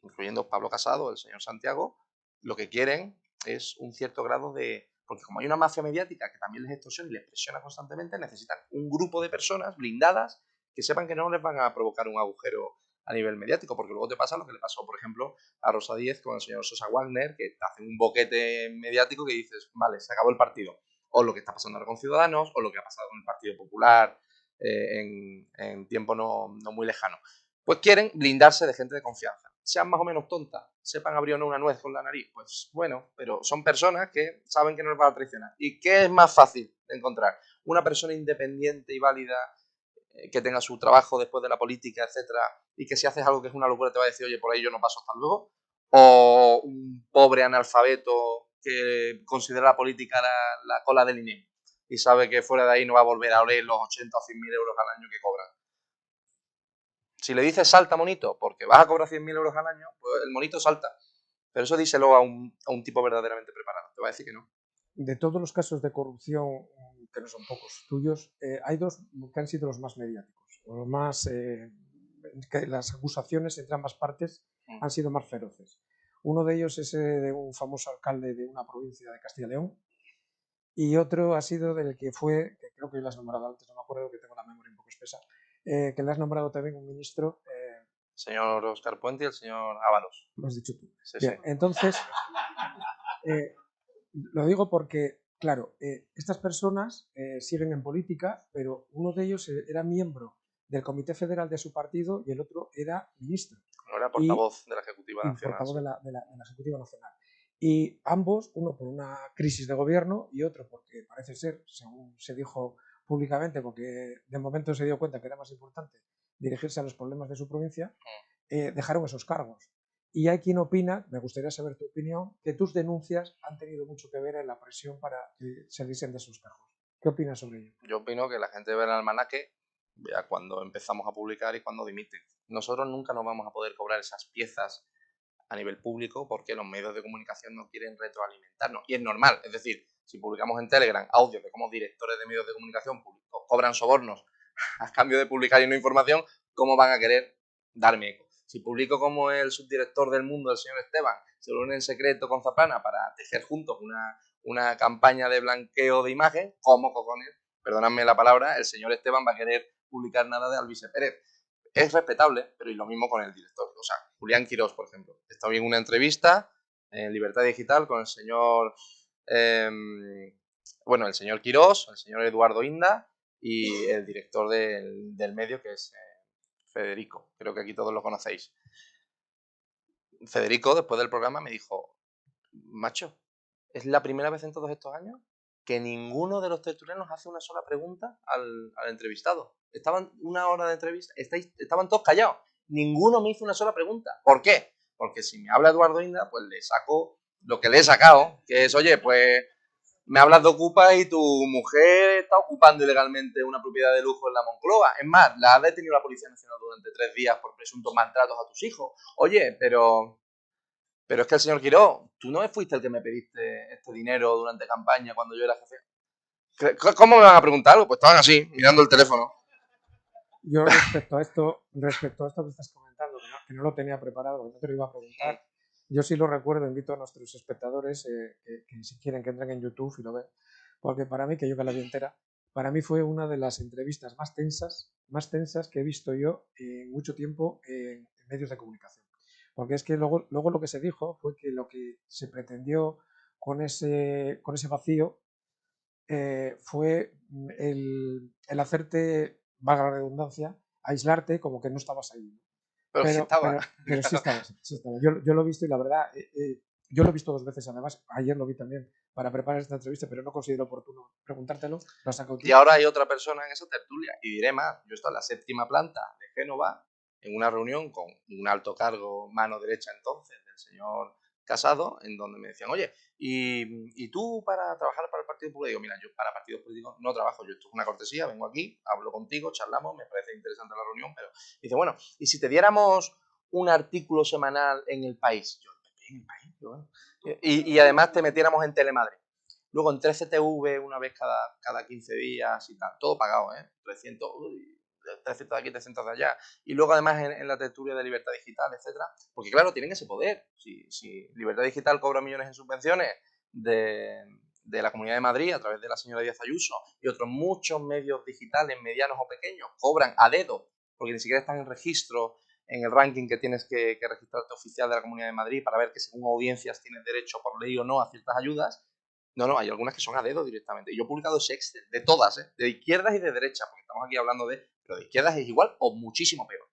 incluyendo Pablo Casado, el señor Santiago, lo que quieren es un cierto grado de... Porque como hay una mafia mediática que también les extorsiona y les presiona constantemente, necesitan un grupo de personas blindadas que sepan que no les van a provocar un agujero a nivel mediático, porque luego te pasa lo que le pasó, por ejemplo, a Rosa Díez con el señor Sosa Wagner, que te hacen un boquete mediático que dices, vale, se acabó el partido. O lo que está pasando ahora con Ciudadanos, o lo que ha pasado con el Partido Popular en tiempo no muy lejano. Pues quieren blindarse de gente de confianza. Sean más o menos tontas, sepan abrir o no una nuez con la nariz, pues bueno, pero son personas que saben que no les van a traicionar. ¿Y qué es más fácil de encontrar? Una persona independiente y válida que tenga su trabajo después de la política, etcétera, y que si haces algo que es una locura te va a decir, oye, por ahí yo no paso, hasta luego. O un pobre analfabeto que considera la política la cola del INEM y sabe que fuera de ahí no va a volver a oler los 80 o 100.000 euros al año que cobran. Si le dices salta, monito, porque vas a cobrar 100.000 euros al año, pues el monito salta. Pero eso díselo a un tipo verdaderamente preparado. Te va a decir que no. De todos los casos de corrupción, que no son pocos tuyos, hay dos que han sido los más mediáticos, o los más, que las acusaciones entre ambas partes han sido más feroces. Uno de ellos es de un famoso alcalde de una provincia de Castilla y León, y otro ha sido del que fue, que creo que lo has nombrado antes, no me acuerdo, que tengo la memoria un poco espesa, que le has nombrado también un ministro. Señor Oscar Puente y el señor Ábalos. Lo has dicho tú. Sí, Bien, sí. entonces, lo digo porque, claro, estas personas siguen en política, pero uno de ellos era miembro del Comité Federal de su partido y el otro era ministro. No era portavoz de la Ejecutiva Nacional. Portavoz de la Ejecutiva Nacional. Y ambos, uno por una crisis de gobierno y otro porque parece ser, según se dijo públicamente, porque de momento se dio cuenta que era más importante dirigirse a los problemas de su provincia, dejaron esos cargos. Y hay quien opina, me gustaría saber tu opinión, que tus denuncias han tenido mucho que ver en la presión para que saliesen de sus cargos. ¿Qué opinas sobre ello? Yo opino que la gente ve el almanaque, vea cuando empezamos a publicar y cuando dimiten. Nosotros nunca nos vamos a poder cobrar esas piezas a nivel público porque los medios de comunicación no quieren retroalimentarnos. Y es normal, es decir, si publicamos en Telegram audios de cómo directores de medios de comunicación públicos cobran sobornos a cambio de publicar y no información, ¿cómo van a querer darme eco? Si publico como el subdirector del Mundo, el señor Esteban, se reúne en secreto con Zaplana para tejer juntos una campaña de blanqueo de imagen, ¿cómo cojones, perdóname la palabra, el señor Esteban va a querer publicar nada de Alvise Pérez? Es respetable, pero y lo mismo con el director. O sea, Julián Quirós, por ejemplo. Estaba en una entrevista en Libertad Digital con el señor, el señor Quirós, el señor Eduardo Inda y el director del medio, que es Federico. Creo que aquí todos lo conocéis. Federico, después del programa, me dijo, macho, es la primera vez en todos estos años que ninguno de los tertulianos hace una sola pregunta al entrevistado. Estaban una hora de entrevista, estaban todos callados. Ninguno me hizo una sola pregunta. ¿Por qué? Porque si me habla Eduardo Inda, pues le saco lo que le he sacado, que es, oye, pues me hablas de Ocupa y tu mujer está ocupando ilegalmente una propiedad de lujo en la Moncloa. Es más, la ha detenido la Policía Nacional durante 3 días por presuntos maltratos a tus hijos. Oye, pero es que el señor Quirós, tú no fuiste el que me pediste este dinero durante campaña cuando yo era jefe. ¿Cómo me van a preguntar algo? Pues estaban así, mirando el teléfono. Yo respecto a esto que estás comentando, que no lo tenía preparado, que no te lo iba a preguntar, yo sí lo recuerdo, invito a nuestros espectadores que si quieren que entren en YouTube y lo ven, porque para mí, que yo que la vi entera, para mí fue una de las entrevistas más tensas que he visto yo en mucho tiempo en medios de comunicación. Porque es que luego lo que se dijo fue que lo que se pretendió con ese vacío fue el hacerte, valga la redundancia, aislarte como que no estabas ahí. Pero sí estaba. Pero sí estabas. Yo lo he visto y la verdad, yo lo he visto 2 veces además, ayer lo vi también para preparar esta entrevista, pero no considero oportuno preguntártelo, lo has sacado tú. Y ahora hay otra persona en esa tertulia, y diré más, yo estoy en la 7ª planta de Génova en una reunión con un alto cargo, mano derecha entonces, del señor Casado, en donde me decían, oye, ¿y tú para trabajar para el Partido Político? Mira, yo para partidos políticos no trabajo, yo esto es una cortesía, vengo aquí, hablo contigo, charlamos, me parece interesante la reunión, pero dice, bueno, ¿y si te diéramos un artículo semanal en El País? Yo, ¿en El País? Yo, bueno. Y además te metiéramos en Telemadrid. Luego en 13TV una vez cada 15 días y tal, todo pagado, ¿eh? 300 de aquí, 300 de allá. Y luego además en la tertulia de Libertad Digital, etcétera. Porque claro, tienen ese poder. Si Libertad Digital cobra millones en subvenciones de la Comunidad de Madrid a través de la señora Díaz Ayuso y otros muchos medios digitales, medianos o pequeños, cobran a dedo, porque ni siquiera están en registro en el ranking que tienes que registrarte oficial de la Comunidad de Madrid para ver que según audiencias tienes derecho por ley o no a ciertas ayudas. No, hay algunas que son a dedo directamente. Y yo he publicado ese Excel, de todas, de izquierdas y de derechas, porque estamos aquí hablando pero de izquierdas es igual o muchísimo peor.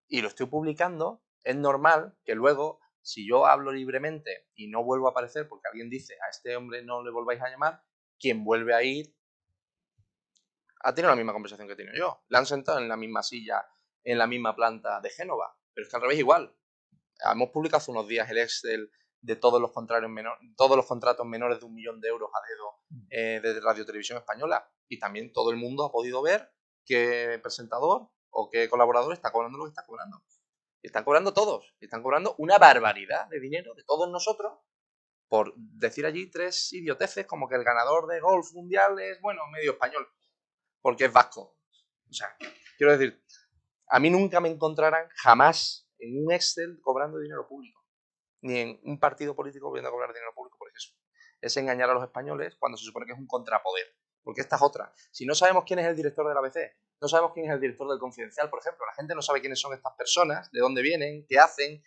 Y lo estoy publicando, es normal que luego, si yo hablo libremente y no vuelvo a aparecer porque alguien dice, a este hombre no le volváis a llamar, quien vuelve a ir ha tenido la misma conversación que he tenido yo. Le han sentado en la misma silla, en la misma planta de Génova. Pero es que al revés igual. Hemos publicado hace unos días el Excel de todos los contratos menores de 1 millón de euros a dedo de Radio Televisión Española. Y también todo el mundo ha podido ver qué presentador o qué colaborador está cobrando lo que está cobrando. Y están cobrando todos. Y están cobrando una barbaridad de dinero de todos nosotros por decir allí 3 idioteces como que el ganador de golf mundial es, bueno, medio español. Porque es vasco. O sea, quiero decir, a mí nunca me encontrarán jamás en un Excel cobrando dinero público. Ni en un partido político viendo a cobrar dinero público, porque eso es engañar a los españoles cuando se supone que es un contrapoder. Porque esta es otra. Si no sabemos quién es el director de la ABC, no sabemos quién es el director del Confidencial, por ejemplo, la gente no sabe quiénes son estas personas, de dónde vienen, qué hacen,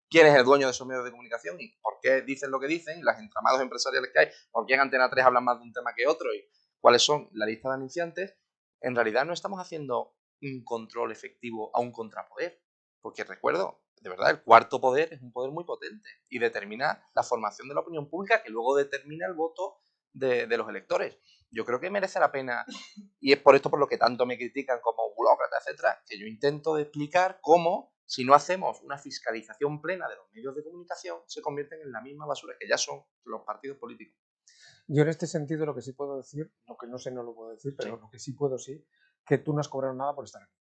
quién es el dueño de esos medios de comunicación y por qué dicen lo que dicen, los entramados empresariales que hay, por qué en Antena 3 hablan más de un tema que otro y cuáles son la lista de anunciantes. En realidad no estamos haciendo un control efectivo a un contrapoder. Porque recuerdo, de verdad, el cuarto poder es un poder muy potente y determina la formación de la opinión pública que luego determina el voto de los electores. Yo creo que merece la pena, y es por esto por lo que tanto me critican como burócrata, etcétera, que yo intento explicar cómo, si no hacemos una fiscalización plena de los medios de comunicación, se convierten en la misma basura que ya son los partidos políticos. Yo en este sentido lo que sí puedo decir, lo que no sé no lo puedo decir, pero Sí. lo que sí puedo sí, que tú no has cobrado nada por estar aquí.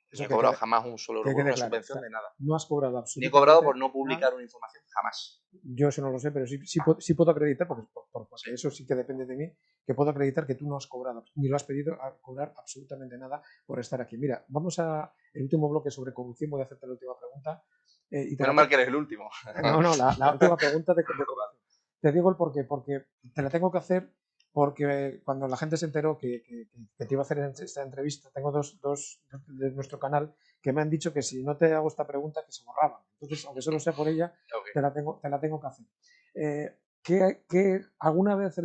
Eso no he cobrado jamás un solo euro por una subvención de nada. No has cobrado absolutamente ni he cobrado por no publicar una información, jamás. Yo eso no lo sé, pero sí puedo acreditar, porque sí. Eso sí que depende de mí, que puedo acreditar que tú no has cobrado, ni lo has pedido a cobrar absolutamente nada por estar aquí. Mira, vamos a el último bloque sobre corrupción, voy a hacerte la última pregunta. Menos mal que eres el último. No, la última pregunta de corrupción. Te digo el porqué, porque te la tengo que hacer porque cuando la gente se enteró que te iba a hacer esta entrevista, tengo dos de nuestro canal que me han dicho que si no te hago esta pregunta que se borraban. Entonces, aunque solo sea por ella, okay, te la tengo que hacer. ¿Que alguna vez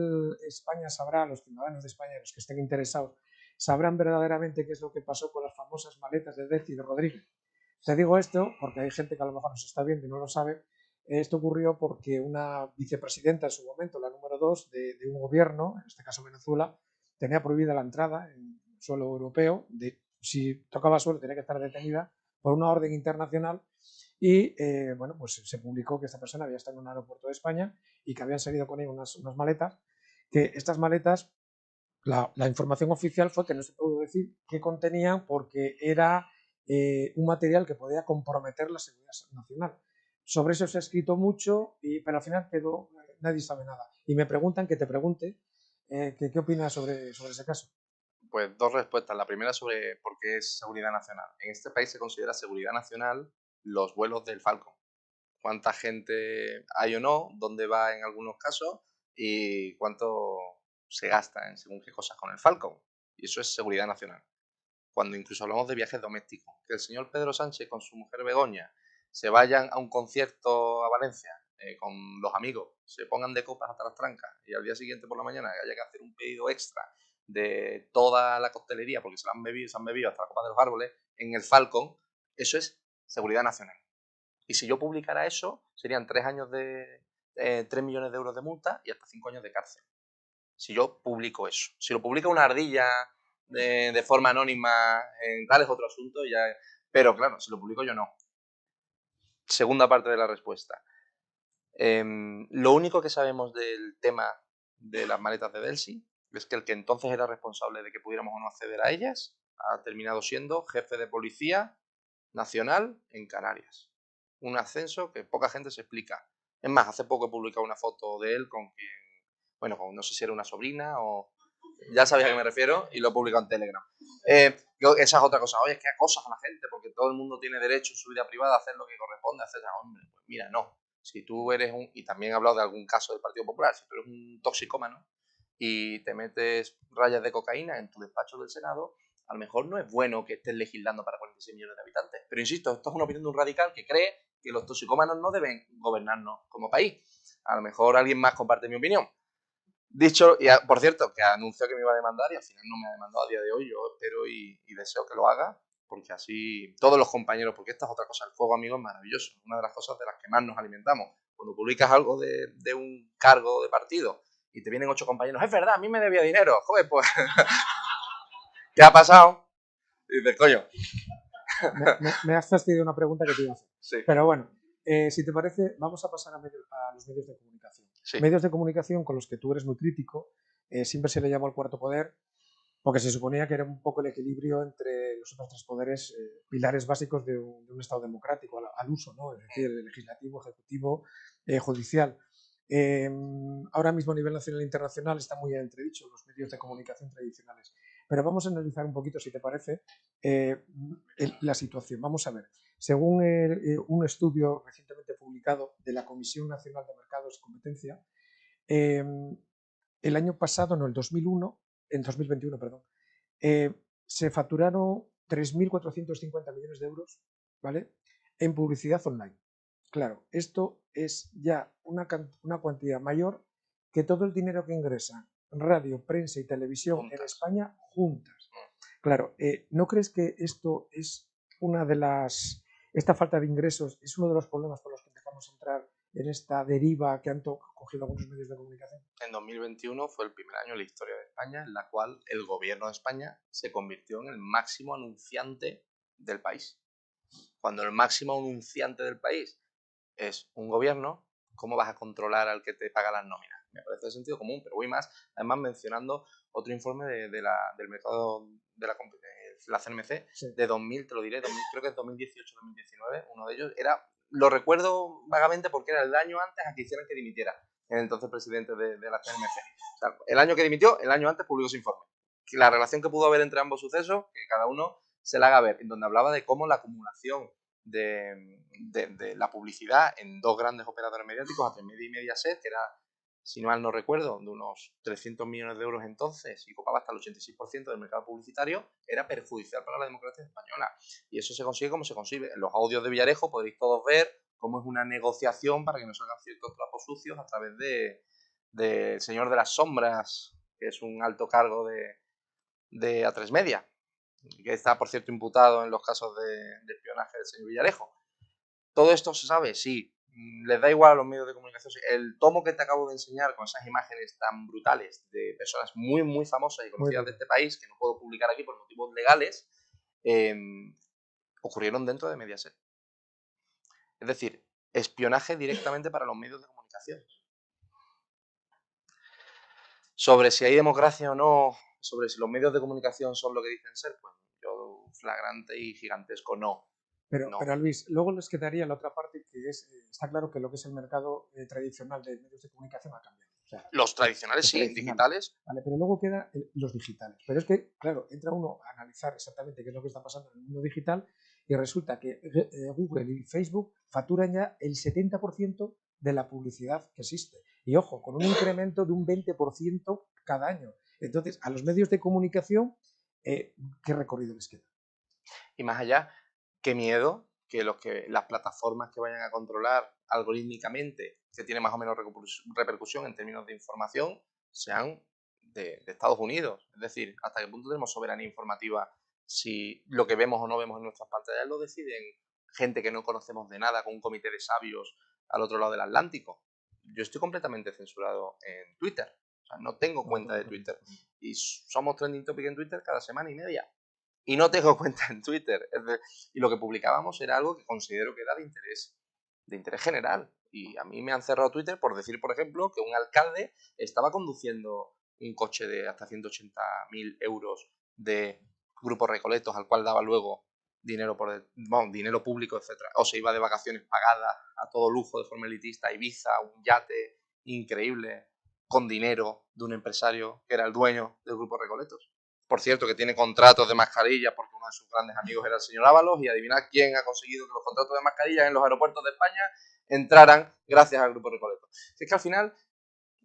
España sabrá, los ciudadanos de España, los que estén interesados, sabrán verdaderamente qué es lo que pasó con las famosas maletas de Deci y de Rodríguez? Te digo esto porque hay gente que a lo mejor nos está viendo y no lo sabe. Esto ocurrió porque una vicepresidenta en su momento, la número 2 de un gobierno, en este caso Venezuela, tenía prohibida la entrada en suelo europeo. Si tocaba suelo tenía que estar detenida por una orden internacional y bueno, pues se publicó que esta persona había estado en un aeropuerto de España y que habían salido con ella unas maletas, que estas maletas, la información oficial fue que no se pudo decir qué contenían porque era un material que podía comprometer la seguridad nacional. Sobre eso se ha escrito mucho, pero al final quedó, nadie sabe nada. Y me preguntan que te pregunte ¿qué opinas sobre ese caso? Pues dos respuestas. La primera sobre por qué es seguridad nacional. En este país se considera seguridad nacional los vuelos del Falcon. Cuánta gente hay o no, dónde va en algunos casos y cuánto se gasta en según qué cosas con el Falcon. Y eso es seguridad nacional. Cuando incluso hablamos de viajes domésticos, que el señor Pedro Sánchez con su mujer Begoña se vayan a un concierto a Valencia con los amigos, se pongan de copas hasta las trancas y al día siguiente por la mañana haya que hacer un pedido extra de toda la coctelería porque se han bebido hasta la copa de los árboles en el Falcon, eso es seguridad nacional. Y si yo publicara eso, serían 3 años de 3 millones de euros de multa y hasta 5 años de cárcel. Si yo publico eso. Si lo publica una ardilla de forma anónima, tal es otro asunto, ya Pero claro, si lo publico yo no. Segunda parte de la respuesta. Lo único que sabemos del tema de las maletas de Delsi es que el que entonces era responsable de que pudiéramos o no acceder a ellas ha terminado siendo jefe de policía nacional en Canarias. Un ascenso que poca gente se explica. Es más, hace poco he publicado una foto de él con quien, bueno, no sé si era una sobrina o... Ya sabía a qué me refiero y lo he publicado en Telegram. Esa es otra cosa. Oye, es que acosas a la gente porque todo el mundo tiene derecho en su vida privada a hacer lo que corresponde a hacer. Hombre, pues mira, no. Si tú eres un... Y también he hablado de algún caso del Partido Popular. Si tú eres un toxicómano y te metes rayas de cocaína en tu despacho del Senado, a lo mejor no es bueno que estés legislando para 46 millones de habitantes. Pero insisto, esto es una opinión de un radical que cree que los toxicómanos no deben gobernarnos como país. A lo mejor alguien más comparte mi opinión. Dicho, y por cierto, que anunció que me iba a demandar y al final no me ha demandado a día de hoy. Yo espero y deseo que lo haga, porque así todos los compañeros, porque esta es otra cosa, el fuego amigo es maravilloso, una de las cosas de las que más nos alimentamos. Cuando publicas algo de un cargo de partido y te vienen 8 compañeros, es verdad, a mí me debía dinero, joder, pues, ¿qué ha pasado? Y dices, coño. Me has fastidiado una pregunta que te iba a hacer. Sí. Pero bueno, si te parece, vamos a pasar a los medios de comunicación. Sí. Medios de comunicación con los que tú eres muy crítico, siempre se le llamó el cuarto poder, porque se suponía que era un poco el equilibrio entre los otros tres poderes, pilares básicos de un Estado democrático al uso, ¿no? Es decir, el legislativo, ejecutivo, judicial. Ahora mismo a nivel nacional e internacional está muy entredicho los medios de comunicación tradicionales. Pero vamos a analizar un poquito, si te parece, la situación. Vamos a ver. Según un estudio recientemente publicado de la Comisión Nacional de Mercados y Competencia, el año pasado, no, el 2021, perdón, se facturaron 3.450 millones de euros, ¿vale?, en publicidad online. Claro, esto es ya una cuantía mayor que todo el dinero que ingresa radio, prensa y televisión en España juntas. Claro, ¿no crees que esto es esta falta de ingresos es uno de los problemas por los que empezamos a entrar en esta deriva que han cogido algunos medios de comunicación? En 2021 fue el primer año en la historia de España en la cual el gobierno de España se convirtió en el máximo anunciante del país. Cuando el máximo anunciante del país es un gobierno, ¿cómo vas a controlar al que te paga las nóminas? Me parece de sentido común, pero voy más, además mencionando otro informe del mercado de la CNMC, sí, de 2000, te lo diré, creo que es 2018-2019, uno de ellos, lo recuerdo vagamente porque era el año antes a que hicieran que dimitiera el entonces presidente de la CNMC. O sea, el año que dimitió, el año antes publicó ese informe. La relación que pudo haber entre ambos sucesos, que cada uno se la haga ver, en donde hablaba de cómo la acumulación de la publicidad en dos grandes operadores mediáticos, Atresmedia y Mediaset, que era, si mal no recuerdo, de unos 300 millones de euros entonces y copaba hasta el 86% del mercado publicitario, era perjudicial para la democracia española. Y eso se consigue como se consigue. En los audios de Villarejo podréis todos ver cómo es una negociación para que no salgan ciertos trapos sucios a través del señor de las sombras, que es un alto cargo de Atresmedia, que está, por cierto, imputado en los casos de espionaje del señor Villarejo. ¿Todo esto se sabe? Sí. ¿Les da igual a los medios de comunicación? Sí. El tomo que te acabo de enseñar con esas imágenes tan brutales de personas muy, muy famosas y conocidas de este país, que no puedo publicar aquí por motivos legales, ocurrieron dentro de Mediaset. Es decir, espionaje directamente para los medios de comunicación. Sobre si hay democracia o no, sobre si los medios de comunicación son lo que dicen ser, pues yo flagrante y gigantesco no. Pero Luis, luego les quedaría la otra parte que es, está claro que lo que es el mercado tradicional de medios de comunicación ha cambiado. O sea, los tradicionales sí, digitales. Vale, pero luego quedan los digitales. Pero es que, claro, entra uno a analizar exactamente qué es lo que está pasando en el mundo digital y resulta que Google y Facebook facturan ya el 70% de la publicidad que existe. Y ojo, con un incremento de un 20% cada año. Entonces, a los medios de comunicación, ¿qué recorrido les queda? Y más allá, qué miedo que las plataformas que vayan a controlar algorítmicamente, que tiene más o menos repercusión en términos de información, sean de Estados Unidos. Es decir, hasta qué punto tenemos soberanía informativa si lo que vemos o no vemos en nuestras pantallas lo deciden gente que no conocemos de nada con un comité de sabios al otro lado del Atlántico. Yo estoy completamente censurado en Twitter. O sea, no tengo cuenta de Twitter. Y somos trending topic en Twitter cada semana y media. y no tengo cuenta en Twitter. Y lo que publicábamos era algo que considero que era de interés general. Y a mí me han cerrado Twitter por decir, por ejemplo, que un alcalde estaba conduciendo un coche de hasta 180.000 euros de Grupo Recoletos, al cual daba luego dinero dinero público, etcétera. O se iba de vacaciones pagadas a todo lujo de forma elitista a Ibiza, un yate increíble, con dinero de un empresario que era el dueño del Grupo Recoletos. Por cierto, que tiene contratos de mascarilla porque uno de sus grandes amigos era el señor Ábalos, y adivinad quién ha conseguido que los contratos de mascarilla en los aeropuertos de España entraran gracias al Grupo Recoletos. Es que al final,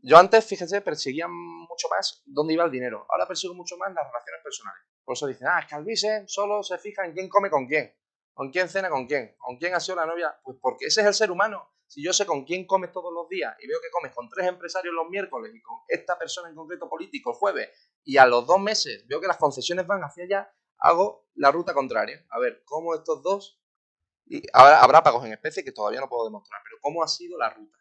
yo antes, fíjense, perseguía mucho más dónde iba el dinero. Ahora persigo mucho más las relaciones personales. Por eso dicen, es que Alvise solo se fija en quién come con quién cena con quién ha sido la novia. Pues porque ese es el ser humano. Si yo sé con quién comes todos los días y veo que comes con 3 empresarios los miércoles y con esta persona en concreto político el jueves, y a los 2 meses veo que las concesiones van hacia allá, hago la ruta contraria. A ver, cómo estos dos, y habrá pagos en especie que todavía no puedo demostrar, pero cómo ha sido la ruta.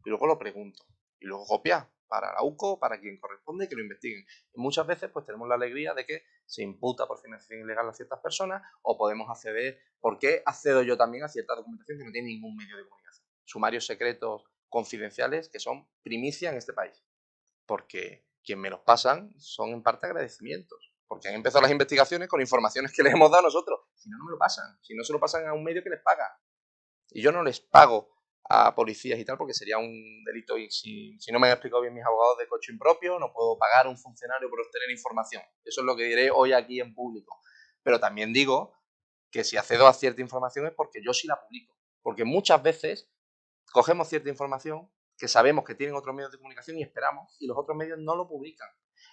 Y luego lo pregunto. Y luego copiar para la UCO, para quien corresponde y que lo investiguen. Y muchas veces pues tenemos la alegría de que se imputa por financiación ilegal a ciertas personas, o podemos acceder. ¿Por qué accedo yo también a cierta documentación que no tiene ningún medio de comunicación? Sumarios secretos confidenciales que son primicia en este país. Porque quien me los pasan son en parte agradecimientos. Porque han empezado las investigaciones con informaciones que les hemos dado nosotros. Si no, no me lo pasan. Si no, se lo pasan a un medio que les paga. Y yo no les pago a policías y tal porque sería un delito, y si no me han explicado bien mis abogados de coche impropio, no puedo pagar a un funcionario por obtener información. Eso es lo que diré hoy aquí en público. Pero también digo que si accedo a cierta información es porque yo sí la publico. Porque muchas veces cogemos cierta información que sabemos que tienen otros medios de comunicación y esperamos, y los otros medios no lo publican.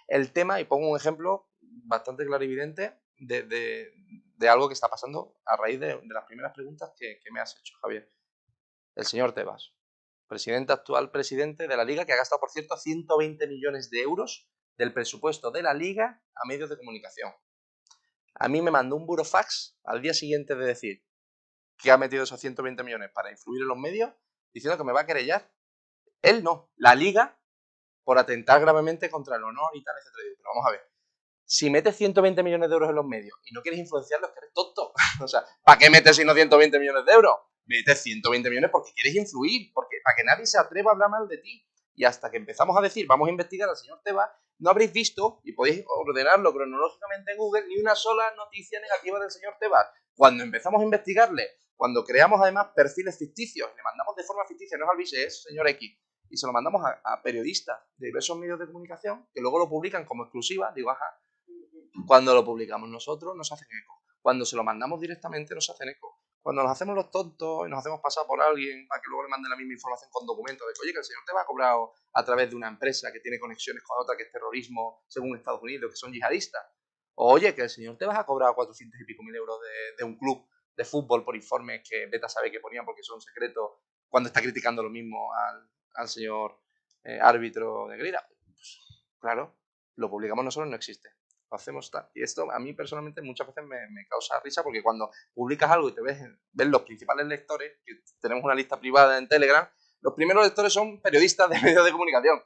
El tema, y pongo un ejemplo bastante clarividente de algo que está pasando a raíz de las primeras preguntas que me has hecho, Javier. El señor Tebas, actual presidente de la Liga, que ha gastado, por cierto, 120 millones de euros del presupuesto de la Liga a medios de comunicación. A mí me mandó un burofax al día siguiente de decir que ha metido esos 120 millones para influir en los medios, diciendo que me va a querellar. Él no, la Liga, por atentar gravemente contra el honor y tal, etc. Pero vamos a ver, si metes 120 millones de euros en los medios y no quieres influenciarlos, que eres tonto. O sea, ¿para qué metes si no 120 millones de euros? Metes 120 millones porque quieres influir, porque para que nadie se atreva a hablar mal de ti. Y hasta que empezamos a decir, vamos a investigar al señor Tebas, no habréis visto, y podéis ordenarlo cronológicamente en Google, ni una sola noticia negativa del señor Tebas. Cuando empezamos a investigarle, cuando creamos además perfiles ficticios, le mandamos de forma ficticia, no es Alvise, es señor X, y se lo mandamos a periodistas de diversos medios de comunicación, que luego lo publican como exclusiva, digo, ajá, cuando lo publicamos nosotros nos hacen eco. Cuando se lo mandamos directamente nos hacen eco. Cuando nos hacemos los tontos y nos hacemos pasar por alguien para que luego le manden la misma información con documentos de que, oye, que el señor Tebas ha cobrado a través de una empresa que tiene conexiones con otra que es terrorismo según Estados Unidos, que son yihadistas. O, oye, que el señor Tebas ha cobrado 400 y pico mil euros de un club de fútbol por informes que Beta sabe que ponían porque son secretos, cuando está criticando lo mismo al señor árbitro de Grira. Pues, claro, lo publicamos nosotros, no existe. Lo hacemos tal. Y esto a mí personalmente muchas veces me causa risa, porque cuando publicas algo y te ves los principales lectores, que tenemos una lista privada en Telegram, los primeros lectores son periodistas de medios de comunicación.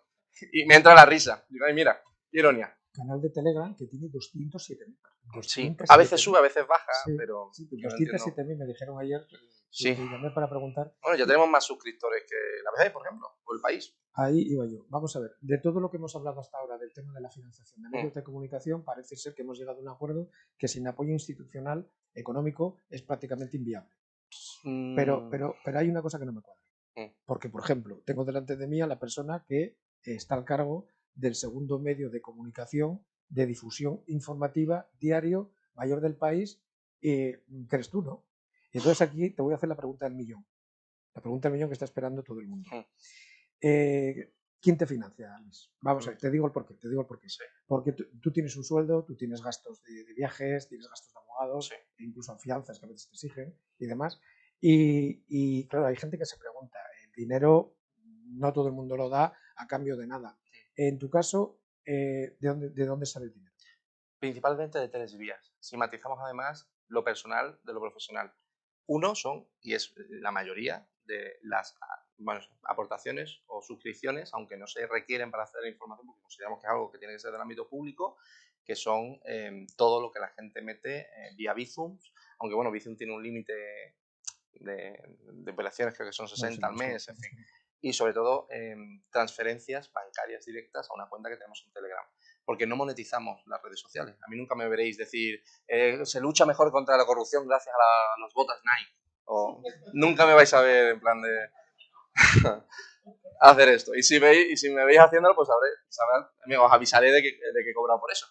Y me entra la risa. Digo, ay, mira, qué ironía. Canal de Telegram que tiene 207.000. Sí, a veces sube, a veces baja, sí, pero... Sí, 207.000 me dijeron ayer. Sí. Te llamé para preguntar. Bueno, ya tenemos más suscriptores que la BBC, por ejemplo, o El País. Ahí iba yo. Vamos a ver, de todo lo que hemos hablado hasta ahora del tema de la financiación de medios de comunicación, parece ser que hemos llegado a un acuerdo que sin apoyo institucional económico es prácticamente inviable. Pero hay una cosa que no me cuadra. Porque, por ejemplo, tengo delante de mí a la persona que está al cargo del segundo medio de comunicación de difusión informativa diario mayor del país, que eres tú, ¿no? Entonces aquí te voy a hacer la pregunta del millón. La pregunta del millón que está esperando todo el mundo. ¿Quién te financia, Luis? Vamos a ver, te digo el porqué. Sí. Porque tú tienes un sueldo, tú tienes gastos de viajes, tienes gastos de abogados, sí. E incluso fianzas que a veces te exigen y demás. Y claro, hay gente que se pregunta, el dinero no todo el mundo lo da a cambio de nada. En tu caso, ¿de dónde sale el dinero? Principalmente de 3 vías. Si matizamos además lo personal de lo profesional. Uno son, y es la mayoría de las bueno, aportaciones o suscripciones, aunque no se requieren para hacer la información, porque consideramos que es algo que tiene que ser del ámbito público, que son todo lo que la gente mete vía Bizum, aunque bueno, Bizum tiene un límite de operaciones, creo que son 60 al mes, en fin. Y sobre todo transferencias bancarias directas a una cuenta que tenemos en Telegram, porque no monetizamos las redes sociales. A mí nunca me veréis decir se lucha mejor contra la corrupción gracias a las botas Nike, o nunca me vais a ver en plan de hacer esto. Y si me veis haciéndolo, pues os avisaré de que he cobrado por eso.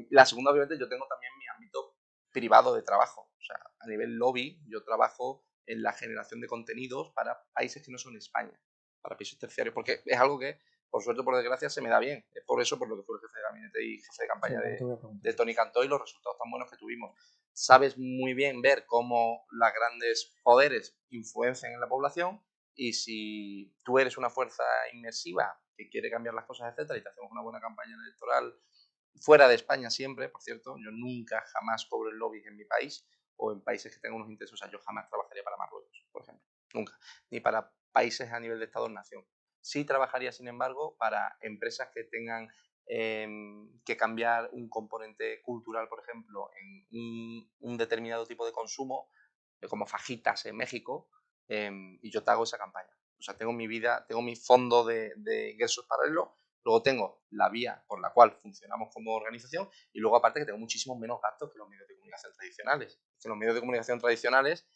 La segunda, obviamente, yo tengo también mi ámbito privado de trabajo. O sea, a nivel lobby, yo trabajo en la generación de contenidos para países que no son España, para países terciarios, porque es algo que, por suerte o por desgracia, se me da bien. Es por eso por lo que fue el jefe de gabinete y jefe de campaña de Tony Cantó y los resultados tan buenos que tuvimos. Sabes muy bien ver cómo los grandes poderes influencian en la población, y si tú eres una fuerza inmersiva que quiere cambiar las cosas, etcétera, y te hacemos una buena campaña electoral fuera de España siempre, por cierto, yo nunca jamás cobro el lobby en mi país o en países que tengan unos intereses, o sea, yo jamás trabajaría para Marruecos, por ejemplo, nunca, ni para países a nivel de Estado-nación. Sí trabajaría, sin embargo, para empresas que tengan que cambiar un componente cultural, por ejemplo, en un determinado tipo de consumo, como fajitas en México, y yo te hago esa campaña. O sea, tengo mi vida, tengo mi fondo de ingresos paralelo, luego tengo la vía por la cual funcionamos como organización, y luego aparte que tengo muchísimos menos gastos que los medios de comunicación tradicionales. Que los medios de comunicación tradicionales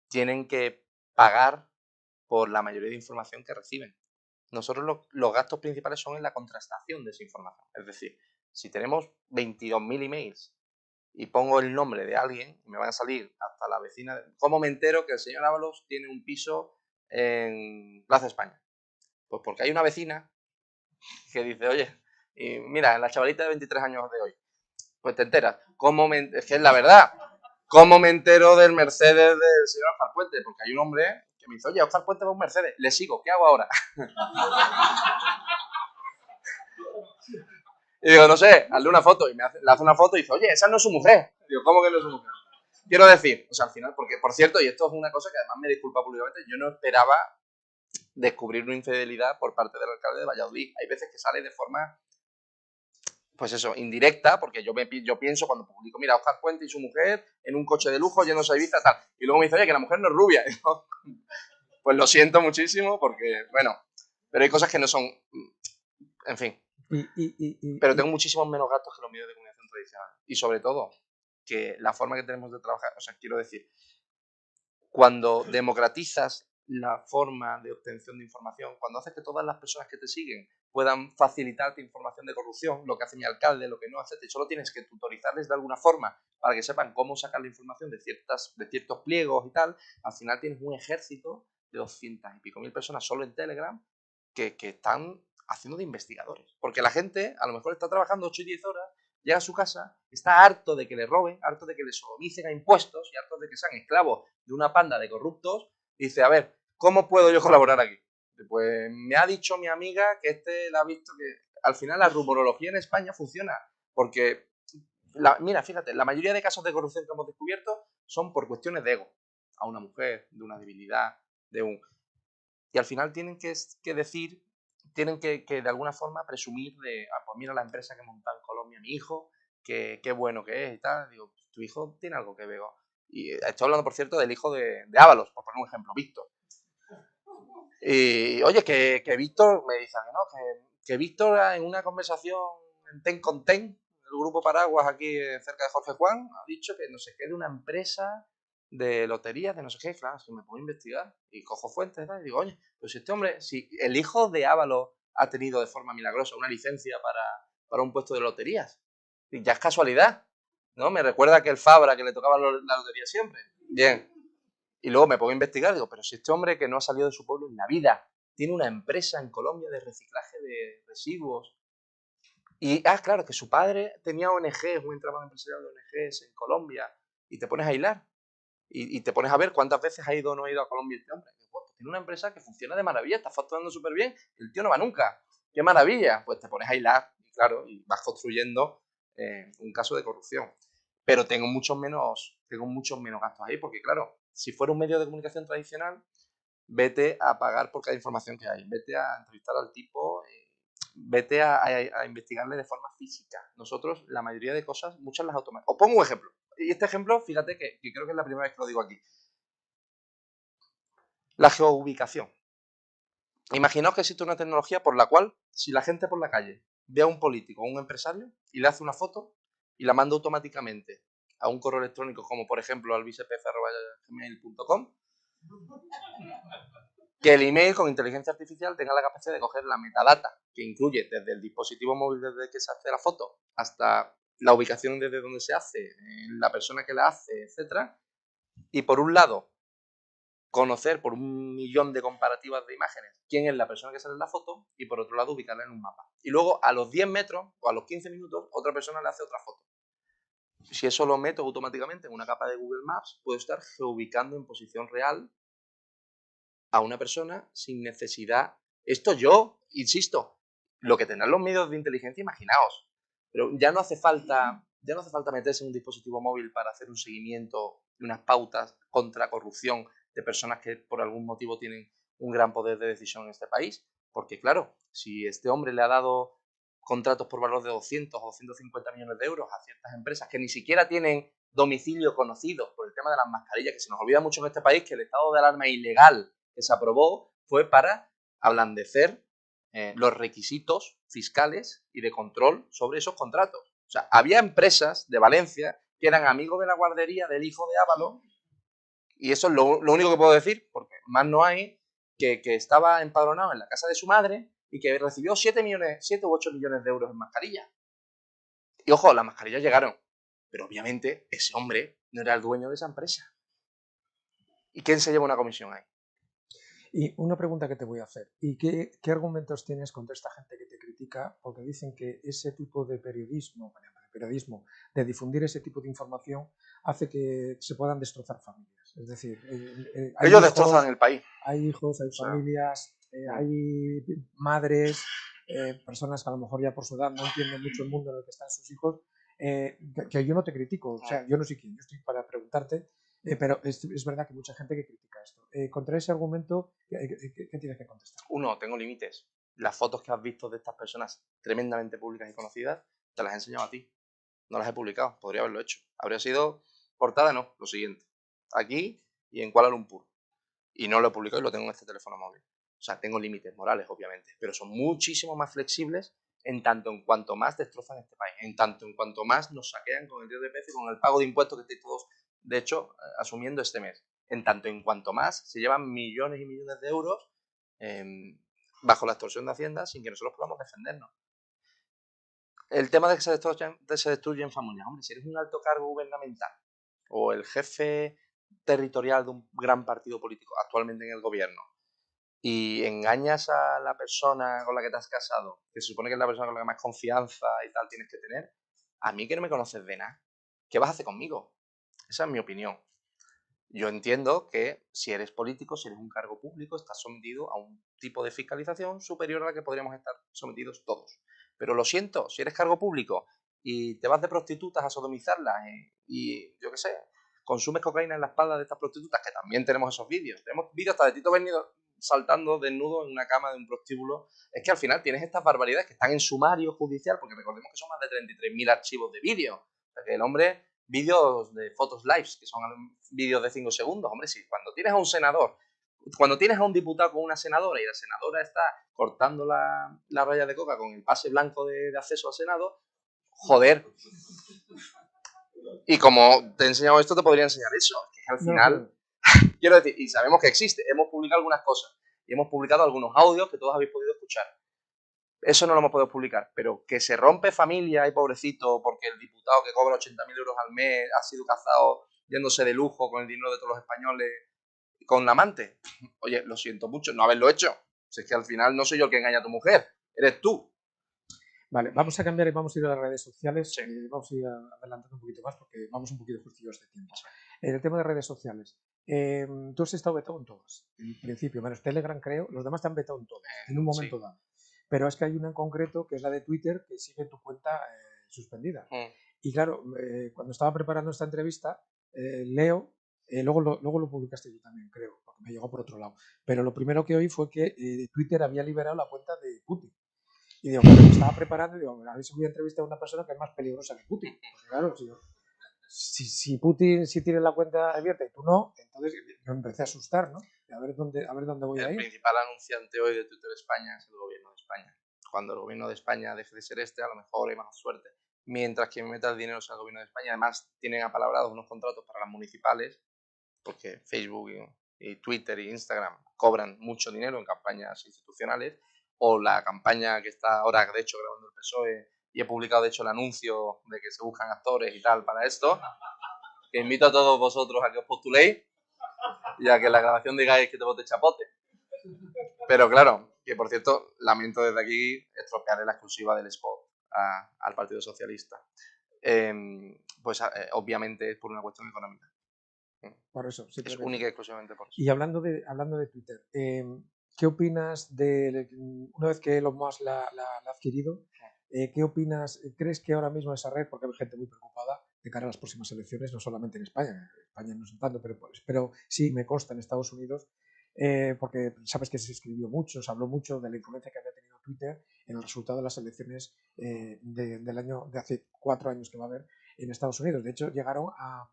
tienen que pagar por la mayoría de información que reciben. Nosotros los gastos principales son en la contrastación de esa información. Es decir, si tenemos 22.000 emails y pongo el nombre de alguien, me van a salir hasta la vecina. ¿Cómo me entero que el señor Ábalos tiene un piso en Plaza España? Pues porque hay una vecina que dice, oye, y mira, en la chavalita de 23 años de hoy, pues te enteras. Es que es la verdad. ¿Cómo me entero del Mercedes del señor Oscar Puente? Porque hay un hombre que me dice, oye, Oscar Puente va un Mercedes, le sigo, ¿qué hago ahora? Y digo, no sé, hazle una foto. Y le hace una foto y dice, oye, esa no es su mujer. Y digo, ¿cómo que no es su mujer? Quiero decir, o sea, al final, porque por cierto, y esto es una cosa que además me disculpa públicamente, yo no esperaba descubrir una infidelidad por parte del alcalde de Valladolid. Hay veces que sale de forma, pues eso, indirecta, porque yo pienso cuando publico, mira, Oscar Puente y su mujer en un coche de lujo lleno de Ibiza, tal. Y luego me dice, oye, que la mujer no es rubia. Y digo, pues lo siento muchísimo porque, bueno, pero hay cosas que no son, en fin. Pero tengo muchísimos menos gastos que los medios de comunicación tradicionales. Y sobre todo, que la forma que tenemos de trabajar, o sea, quiero decir, cuando democratizas la forma de obtención de información, cuando haces que todas las personas que te siguen puedan facilitarte información de corrupción, lo que hace mi alcalde, lo que no hace, y solo tienes que tutorizarles de alguna forma para que sepan cómo sacar la información de ciertos pliegos y tal, al final tienes un ejército de 200 y pico mil personas solo en Telegram que están haciendo de investigadores. Porque la gente a lo mejor está trabajando 8 y 10 horas, llega a su casa, está harto de que le roben, harto de que le sodomicen a impuestos y harto de que sean esclavos de una panda de corruptos, y dice, a ver, ¿cómo puedo yo colaborar aquí? Pues me ha dicho mi amiga que la ha visto que al final la rumorología en España funciona, porque, mira, fíjate, la mayoría de casos de corrupción que hemos descubierto son por cuestiones de ego, a una mujer, de una debilidad, de un... Y al final tienen que decir, tienen que de alguna forma presumir de, pues mira la empresa que monta en Colombia mi hijo, que qué bueno que es y tal. Digo, tu hijo tiene algo que ver. Y estoy hablando, por cierto, del hijo de Ábalos, por poner un ejemplo, Víctor. Y oye, que Víctor me dice que no, que Víctor en una conversación en Ten con Ten, el grupo Paraguas aquí cerca de Jorge Juan, ha dicho que no sé qué de una empresa de loterías, de no sé qué, claro, es que me pongo a investigar y cojo fuentes y digo, oye, pues si este hombre, si el hijo de Ábalos ha tenido de forma milagrosa una licencia para un puesto de loterías, y ya es casualidad, ¿no? Me recuerda que el Fabra que le tocaba la lotería siempre. Bien. Y luego me pongo a investigar, digo, pero si este hombre que no ha salido de su pueblo en la vida tiene una empresa en Colombia de reciclaje de residuos. Y, claro, que su padre tenía ONGs, un entramado empresarial de ONGs en Colombia, y te pones a hilar. Y te pones a ver cuántas veces ha ido o no ha ido a Colombia este hombre. Y, pues, tiene una empresa que funciona de maravilla, está facturando súper bien, el tío no va nunca. ¡Qué maravilla! Pues te pones a hilar, y claro, y vas construyendo un caso de corrupción. Pero tengo muchos menos gastos ahí, porque claro, si fuera un medio de comunicación tradicional, vete a pagar por cada información que hay, vete a entrevistar al tipo, vete a investigarle de forma física. Nosotros, la mayoría de cosas, muchas las automatizamos. Os pongo un ejemplo. Y este ejemplo, fíjate que creo que es la primera vez que lo digo aquí. La geoubicación. Imaginaos que existe una tecnología por la cual, si la gente por la calle ve a un político o un empresario y le hace una foto y la manda automáticamente a un correo electrónico, como por ejemplo al bisepf@gmail.com, que el email con inteligencia artificial tenga la capacidad de coger la metadata que incluye desde el dispositivo móvil desde que se hace la foto hasta la ubicación desde donde se hace, la persona que la hace, etcétera, y por un lado conocer por 1.000.000 de comparativas de imágenes quién es la persona que sale en la foto y por otro lado ubicarla en un mapa. Y luego a los 10 metros o a los 15 minutos otra persona le hace otra foto. Si eso lo meto automáticamente en una capa de Google Maps, puedo estar geubicando en posición real a una persona sin necesidad. Esto yo, insisto, lo que tendrán los medios de inteligencia, imaginaos. Pero ya no hace falta meterse en un dispositivo móvil para hacer un seguimiento y unas pautas contra corrupción de personas que por algún motivo tienen un gran poder de decisión en este país. Porque claro, si este hombre le ha dado contratos por valor de 200 o 250 millones de euros a ciertas empresas que ni siquiera tienen domicilio conocido por el tema de las mascarillas, que se nos olvida mucho en este país que el estado de alarma ilegal que se aprobó fue para ablandecer los requisitos fiscales y de control sobre esos contratos. O sea, había empresas de Valencia que eran amigos de la guardería del hijo de Ávalo, y eso es lo único que puedo decir, porque más no hay, que estaba empadronado en la casa de su madre y que recibió 7 u 8 millones de euros en mascarillas. Y ojo, las mascarillas llegaron, pero obviamente ese hombre no era el dueño de esa empresa. ¿Y quién se lleva una comisión ahí? Y una pregunta que te voy a hacer. ¿Y qué argumentos tienes contra esta gente que te critica? Porque dicen que ese tipo de periodismo, de difundir ese tipo de información, hace que se puedan destrozar familias. Es decir, ellos destrozan el país. Hay hijos, hay familias, hay madres, personas que a lo mejor ya por su edad no entienden mucho el mundo en el que están sus hijos, que yo no te critico. O sea, yo no soy quien, yo estoy para preguntarte. Pero es verdad que hay mucha gente que critica esto. Contra ese argumento, ¿qué tienes que contestar? Uno, tengo límites. Las fotos que has visto de estas personas tremendamente públicas y conocidas, te las he enseñado a ti. No las he publicado, podría haberlo hecho. Habría sido portada, no, lo siguiente. Aquí y en Kuala Lumpur. Y no lo he publicado y lo tengo en este teléfono móvil. O sea, tengo límites morales, obviamente, pero son muchísimo más flexibles en tanto en cuanto más destrozan este país, en tanto en cuanto más nos saquean con el IRPF y con el pago de impuestos que estáis todos, de hecho, asumiendo este mes. En tanto en cuanto más se llevan millones y millones de euros bajo la extorsión de Hacienda sin que nosotros podamos defendernos. El tema de que se destruyen familias. Hombre, si eres un alto cargo gubernamental o el jefe territorial de un gran partido político actualmente en el gobierno y engañas a la persona con la que te has casado, que se supone que es la persona con la que más confianza y tal tienes que tener, a mí que no me conoces de nada, ¿qué vas a hacer conmigo? Esa es mi opinión. Yo entiendo que si eres político, si eres un cargo público, estás sometido a un tipo de fiscalización superior a la que podríamos estar sometidos todos. Pero lo siento, si eres cargo público y te vas de prostitutas a sodomizarlas y yo qué sé, consumes cocaína en la espalda de estas prostitutas, que también tenemos esos vídeos. Tenemos vídeos hasta de Tito Bernido saltando desnudo en una cama de un prostíbulo. Es que al final tienes estas barbaridades que están en sumario judicial, porque recordemos que son más de 33.000 archivos de vídeo. O sea, que el hombre, vídeos de fotos lives, que son vídeos de 5 segundos. Hombre, si cuando tienes a un senador, cuando tienes a un diputado con una senadora y la senadora está cortando la raya de coca con el pase blanco de acceso al Senado, joder. Y como te he enseñado esto, te podría enseñar eso. Que al final, quiero decir, y sabemos que existe, hemos publicado algunas cosas y hemos publicado algunos audios que todos habéis podido escuchar. Eso no lo hemos podido publicar, pero que se rompe familia y pobrecito porque el diputado que cobra 80.000 euros al mes ha sido cazado yéndose de lujo con el dinero de todos los españoles con la amante. Oye, lo siento mucho, no haberlo hecho. Si es que al final no soy yo el que engaña a tu mujer, eres tú. Vale, vamos a cambiar y vamos a ir a las redes sociales. Sí. Vamos a ir adelantando un poquito más porque vamos un poquito justillos de tiempo. Sí. El tema de redes sociales. Tú has estado vetado en todas, en principio, menos Telegram creo, los demás te han vetado en todas, en un momento dado. Pero es que hay una en concreto que es la de Twitter que sigue tu cuenta suspendida. Y claro, cuando estaba preparando esta entrevista, leo, luego lo publicaste tú también, creo, porque me llegó por otro lado. Pero lo primero que oí fue que Twitter había liberado la cuenta de Putin. Y digo, claro, me estaba preparando y digo, a ver si voy a entrevistar a una persona que es más peligrosa que Putin. Porque claro, si Putin sí tiene la cuenta abierta y tú no, entonces me empecé a asustar, ¿no? A ver dónde voy a ir. El principal anunciante hoy de Twitter España es el gobierno de España. Cuando el gobierno de España deje de ser a lo mejor hay más suerte. Mientras quien meta el dinero sea el gobierno de España. Además, tienen apalabrados unos contratos para las municipales, porque Facebook y Twitter y Instagram cobran mucho dinero en campañas institucionales, o la campaña que está ahora, de hecho, grabando el PSOE, y he publicado, de hecho, el anuncio de que se buscan actores y tal para esto, que invito a todos vosotros a que os postuléis y a que en la grabación digáis que te vote chapote. Pero claro, que por cierto, lamento desde aquí estropearle la exclusiva del spot al Partido Socialista. Pues obviamente es por una cuestión económica. Por eso, es única y exclusivamente por eso. Y hablando de Twitter, ¿qué opinas de una vez que Elon Musk la ha adquirido? ¿Qué opinas? ¿Crees que ahora mismo esa red, porque hay gente muy preocupada de cara a las próximas elecciones, no solamente en España, en España no es tanto, pero sí me consta en Estados Unidos, porque sabes que se escribió mucho, se habló mucho de la influencia que había tenido Twitter en el resultado de las elecciones del año de hace 4 años que va a haber en Estados Unidos? De hecho, llegaron a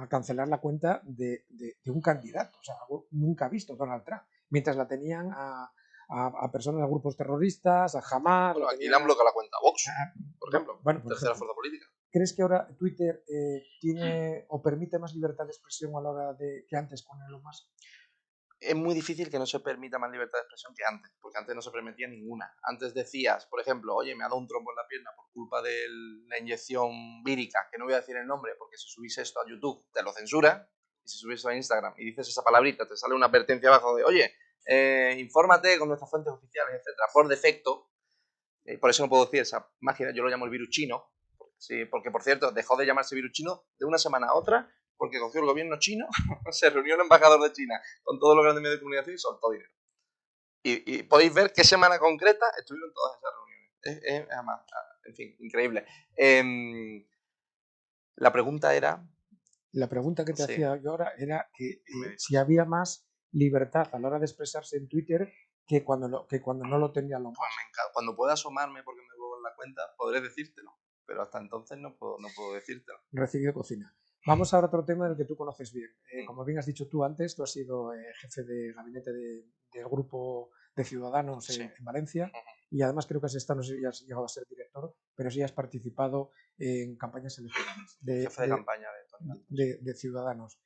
cancelar la cuenta de un candidato, o sea, algo nunca visto, Donald Trump, mientras la tenían a personas, a grupos terroristas, a Hamas. Bueno, aquí le han bloqueado la cuenta a Vox, por ejemplo, bueno, tercera fuerza política. ¿Crees que ahora Twitter tiene o permite más libertad de expresión a la hora de que antes con Elon Musk? Es muy difícil que no se permita más libertad de expresión que antes, porque antes no se permitía ninguna. Antes decías, por ejemplo, oye, me ha dado un trombo en la pierna por culpa de la inyección vírica, que no voy a decir el nombre, porque si subís esto a YouTube te lo censura, y si subís esto a Instagram y dices esa palabrita, te sale una advertencia abajo de, oye, infórmate con nuestras fuentes oficiales, etcétera, por defecto. Por eso no puedo decir esa máquina, yo lo llamo el virus chino, sí, porque por cierto, dejó de llamarse virus chino de una semana a otra, porque cogió el gobierno chino, se reunió el embajador de China con todos los grandes medios de comunicación y soltó dinero. Y podéis ver qué semana concreta estuvieron todas esas reuniones. Además, en fin, increíble. La pregunta era... La pregunta que te Sí. hacía yo ahora era que si había más libertad a la hora de expresarse en Twitter que cuando no lo tenía lo más. Pues cuando pueda asomarme porque me vuelvo en la cuenta, podré decírtelo. Pero hasta entonces no puedo decírtelo. Recibido cocina. Vamos ahora a otro tema en el que tú conoces bien. Como bien has dicho tú antes, tú has sido jefe de gabinete del grupo de Ciudadanos en Valencia, y además creo que has estado, no sé si has llegado a ser director, pero sí has participado en campañas electorales jefe de campaña de Ciudadanos.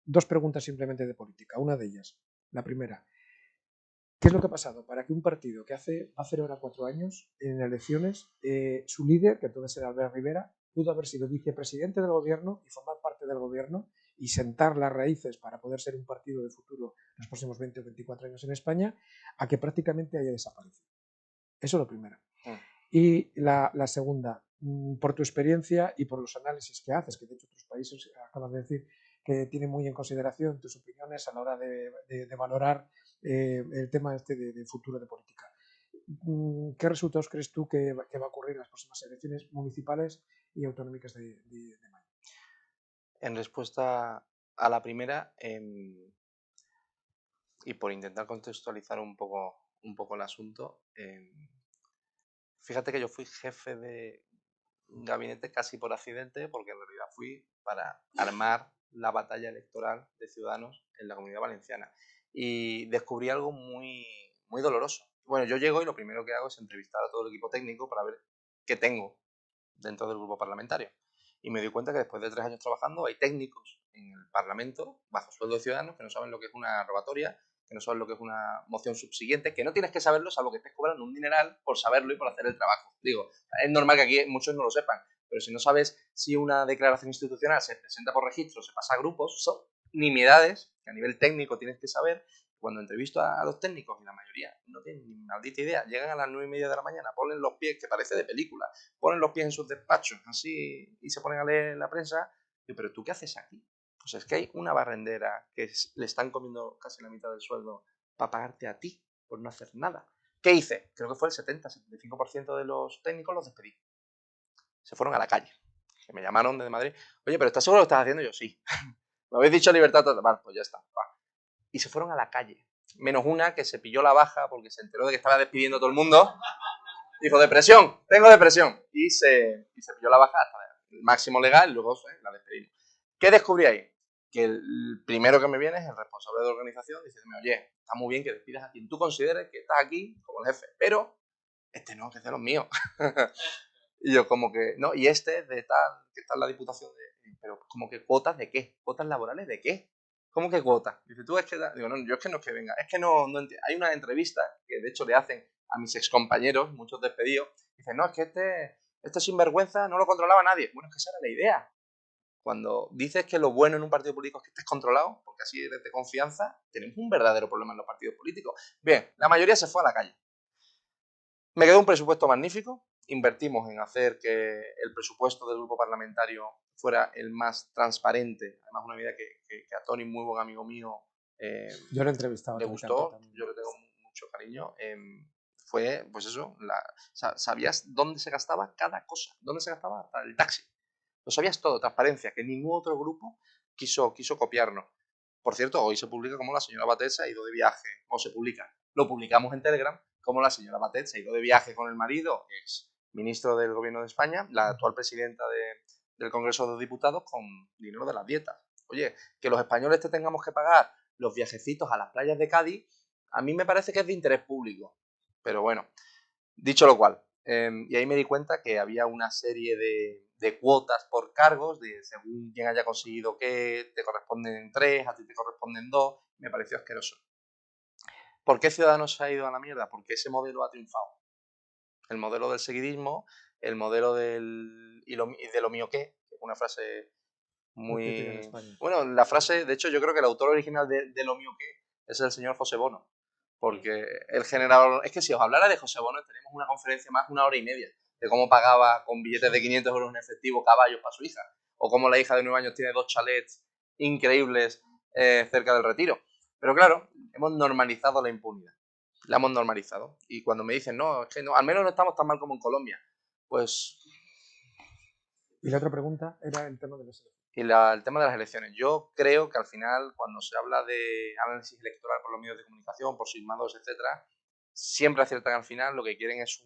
Dos preguntas simplemente de política. Una de ellas, la primera, ¿qué es lo que ha pasado para que un partido que va a hacer ahora 4 años en elecciones, su líder, que entonces era Albert Rivera, pudo haber sido vicepresidente del gobierno y formar parte del gobierno y sentar las raíces para poder ser un partido de futuro en los próximos 20 o 24 años en España, a que prácticamente haya desaparecido? Eso es lo primero. Y la segunda, por tu experiencia y por los análisis que haces, que de hecho otros países, acabas de decir, que tienen muy en consideración tus opiniones a la hora de valorar el tema este de futuro de política. ¿Qué resultados crees tú que va a ocurrir en las próximas elecciones municipales y autonómicas de mayo? En respuesta a la primera, y por intentar contextualizar un poco el asunto, fíjate que yo fui jefe de gabinete casi por accidente, porque en realidad fui para armar la batalla electoral de Ciudadanos en la Comunidad Valenciana. Y descubrí algo muy, muy doloroso. Bueno, yo llego y lo primero que hago es entrevistar a todo el equipo técnico para ver qué tengo dentro del grupo parlamentario. Y me di cuenta que después de 3 años trabajando hay técnicos en el Parlamento, bajo sueldo de Ciudadanos, que no saben lo que es una robatoria, que no saben lo que es una moción subsiguiente, que no tienes que saberlo salvo que estés cobrando un dineral por saberlo y por hacer el trabajo. Digo, es normal que aquí muchos no lo sepan, pero si no sabes si una declaración institucional se presenta por registro, se pasa a grupos, son nimiedades que a nivel técnico tienes que saber. Cuando entrevisto a los técnicos, y la mayoría no tienen ni maldita idea, llegan a las 9:30 de la mañana, ponen los pies, que parece de película, ponen los pies en sus despachos, así, y se ponen a leer la prensa. Digo, ¿pero tú qué haces aquí? Pues es que hay una barrendera que le están comiendo casi la mitad del sueldo para pagarte a ti por no hacer nada. ¿Qué hice? Creo que fue el 70-75% de los técnicos los despedí. Se fueron a la calle. Que me llamaron desde Madrid. Oye, ¿pero estás seguro de lo que estás haciendo? Y yo, sí. Me habéis dicho libertad total. Vale, pues ya está. Va. Y se fueron a la calle. Menos una que se pilló la baja porque se enteró de que estaba despidiendo a todo el mundo. Dijo, depresión, tengo depresión. Y se pilló la baja hasta el máximo legal y luego la despedimos. ¿Qué descubrí ahí? Que el primero que me viene es el responsable de la organización diciéndome, oye, está muy bien que despidas a quien tú consideres que estás aquí como el jefe, pero este no, que es de los míos. Y yo como que, no, y este es de tal, que está en la diputación de... Pero como que cuotas de qué, cuotas laborales de qué. ¿Cómo que cuotas? Dice, tú es que... Digo, no, yo es que no es que venga, es que no entiendo. Hay una entrevista que de hecho le hacen a mis excompañeros, muchos despedidos, dicen, no, es que este sinvergüenza no lo controlaba nadie. Bueno, es que esa era la idea. Cuando dices que lo bueno en un partido político es que estés controlado, porque así eres de confianza, tenemos un verdadero problema en los partidos políticos. Bien, la mayoría se fue a la calle. Me quedó un presupuesto magnífico. Invertimos en hacer que el presupuesto del grupo parlamentario fuera el más transparente. Además, una idea que a Tony, muy buen amigo mío, yo lo he entrevistado, le gustó. Yo le tengo mucho cariño. Fue, pues eso, sabías dónde se gastaba cada cosa, dónde se gastaba hasta el taxi. Lo sabías todo, transparencia, que ningún otro grupo quiso copiarnos. Por cierto, hoy se publica como la señora Batet se ha ido de viaje, o se publica. Lo publicamos en Telegram, como la señora Batet se ha ido de viaje con el marido, ex ministro del gobierno de España, la actual presidenta del Congreso de los Diputados, con dinero de las dietas. Oye, que los españoles te tengamos que pagar los viajecitos a las playas de Cádiz, a mí me parece que es de interés público. Pero bueno, dicho lo cual, y ahí me di cuenta que había una serie de cuotas por cargos, de según quien haya conseguido qué, te corresponden 3, a ti te corresponden 2, me pareció asqueroso. ¿Por qué Ciudadanos se ha ido a la mierda? Porque ese modelo ha triunfado. El modelo del seguidismo, el modelo de lo mío qué, que es una frase muy... Bueno, la frase, de hecho yo creo que el autor original de lo mío qué es el señor José Bono. Porque el generador... Es que si os hablara de José Bono, tenemos una conferencia más de 1 hora y media de cómo pagaba con billetes de 500 euros en efectivo caballos para su hija. O cómo la hija de 9 años tiene 2 chalets increíbles cerca del Retiro. Pero claro, hemos normalizado la impunidad. La hemos normalizado. Y cuando me dicen, no, es que no, al menos no estamos tan mal como en Colombia, pues... Y la otra pregunta era el tema de los elecciones. Y el tema de las elecciones. Yo creo que al final, cuando se habla de análisis electoral por los medios de comunicación, por Sigma 2, etcétera, siempre aciertan al final, lo que quieren es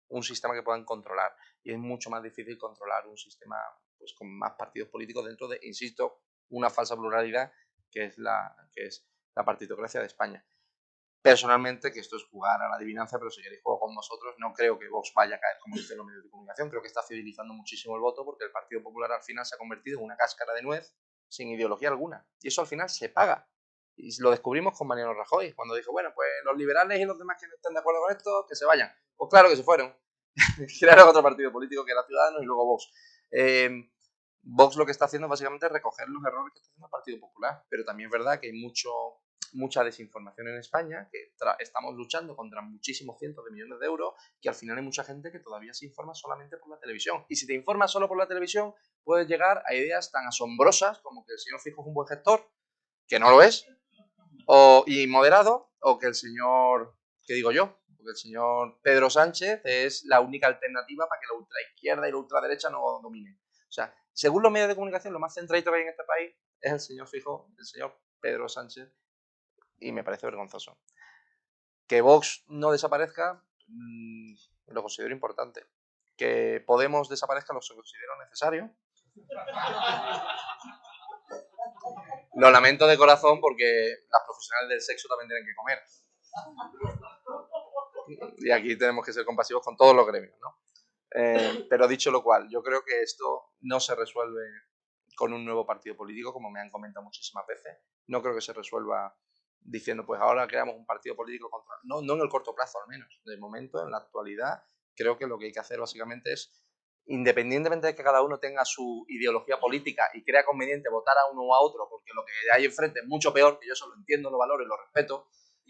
un sistema que puedan controlar. Y es mucho más difícil controlar un sistema pues, con más partidos políticos dentro de, insisto, una falsa pluralidad que es la partitocracia de España. Personalmente, que esto es jugar a la adivinanza, pero si queréis juego con vosotros, no creo que Vox vaya a caer como dicen los medios de comunicación. Creo que está fidelizando muchísimo el voto porque el Partido Popular al final se ha convertido en una cáscara de nuez sin ideología alguna. Y eso al final se paga. Y lo descubrimos con Mariano Rajoy, cuando dijo, bueno, pues los liberales y los demás que no estén de acuerdo con esto, que se vayan. Pues claro que se fueron. Crearon otro partido político que era Ciudadanos y luego Vox. Vox lo que está haciendo básicamente es recoger los errores que está haciendo el Partido Popular. Pero también es verdad que hay mucha desinformación en España, que estamos luchando contra muchísimos cientos de millones de euros, que al final hay mucha gente que todavía se informa solamente por la televisión. Y si te informas solo por la televisión, puedes llegar a ideas tan asombrosas como que el señor Fijo es un buen gestor, que no lo es, y moderado, o que el señor, ¿qué digo yo? Porque el señor Pedro Sánchez es la única alternativa para que la ultraizquierda y la ultraderecha no dominen. O sea, según los medios de comunicación, lo más centradito que hay en este país es el señor Fijo, el señor Pedro Sánchez, y me parece vergonzoso. Que Vox no desaparezca, lo considero importante. Que Podemos desaparezca, lo considero necesario. Lo lamento de corazón porque las profesionales del sexo también tienen que comer. Y aquí tenemos que ser compasivos con todos los gremios, ¿no? Pero dicho lo cual, yo creo que esto no se resuelve con un nuevo partido político, como me han comentado muchísimas veces. No creo que se resuelva diciendo, pues ahora creamos un partido político contra... No en el corto plazo al menos. De momento, en la actualidad, creo que lo que hay que hacer básicamente es, independientemente de que cada uno tenga su ideología política y crea conveniente votar a uno o a otro, porque lo que hay enfrente es mucho peor, que yo eso lo entiendo, lo valoro y lo respeto,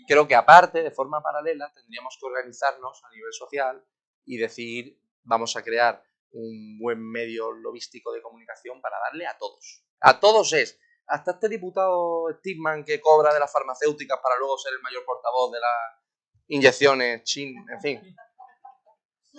creo que aparte, de forma paralela, tendríamos que organizarnos a nivel social y decir, vamos a crear un buen medio lobístico de comunicación para darle a todos. A todos es, hasta este diputado Stigman que cobra de las farmacéuticas para luego ser el mayor portavoz de las inyecciones, en fin.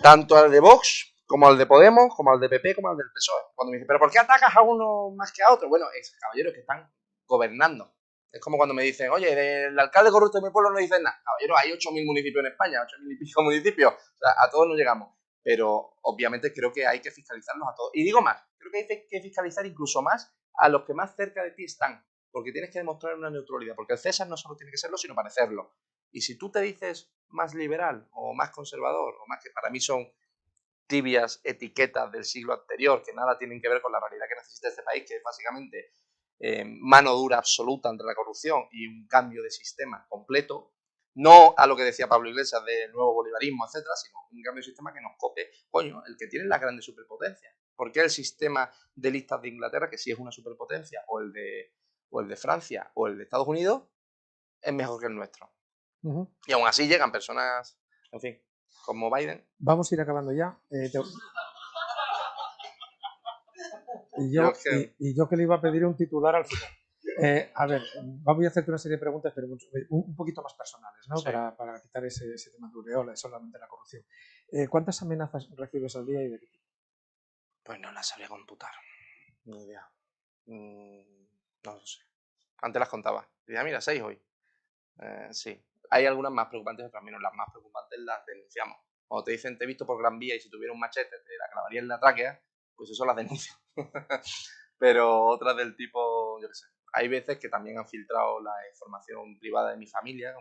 Tanto al de Vox Como al de Podemos, como al de PP, como al del PSOE. Cuando me dicen, ¿pero por qué atacas a uno más que a otro? Bueno, es caballeros que están gobernando. Es como cuando me dicen, oye, del alcalde corrupto de mi pueblo no dicen nada. Caballero, hay 8.000 municipios en España, 8.000 y pico municipios. O sea, a todos no llegamos. Pero obviamente creo que hay que fiscalizarlos a todos. Y digo más, creo que hay que fiscalizar incluso más a los que más cerca de ti están. Porque tienes que demostrar una neutralidad. Porque el César no solo tiene que serlo, sino parecerlo. Y si tú te dices más liberal o más conservador, o más que para mí son tibias etiquetas del siglo anterior que nada tienen que ver con la realidad que necesita este país, que es básicamente mano dura absoluta ante la corrupción y un cambio de sistema completo, no a lo que decía Pablo Iglesias del nuevo bolivarismo, etcétera, sino un cambio de sistema que nos cope, coño, el que tiene las grandes superpotencias. ¿Por qué el sistema de listas de Inglaterra, que sí es una superpotencia, o el de Francia, o el de Estados Unidos, es mejor que el nuestro? Y aún así llegan personas, en fin, como Biden. Vamos a ir acabando ya. Y yo que le iba a pedir un titular al final. A ver, voy a hacerte una serie de preguntas, pero un poquito más personales, ¿no? Sí. Para quitar ese tema de aureola y solamente la corrupción. ¿Cuántas amenazas recibes al día y de qué tipo? Pues no las sabría computar. Ni idea. No lo sé. Antes las contaba. Decía, mira, 6 hoy. Sí. Hay algunas más preocupantes, otras menos. Las más preocupantes las denunciamos. Cuando te dicen te he visto por Gran Vía y si tuviera un machete te la clavaría en la tráquea, pues eso las denuncio. Pero otras del tipo, yo qué sé. Hay veces que también han filtrado la información privada de mi familia.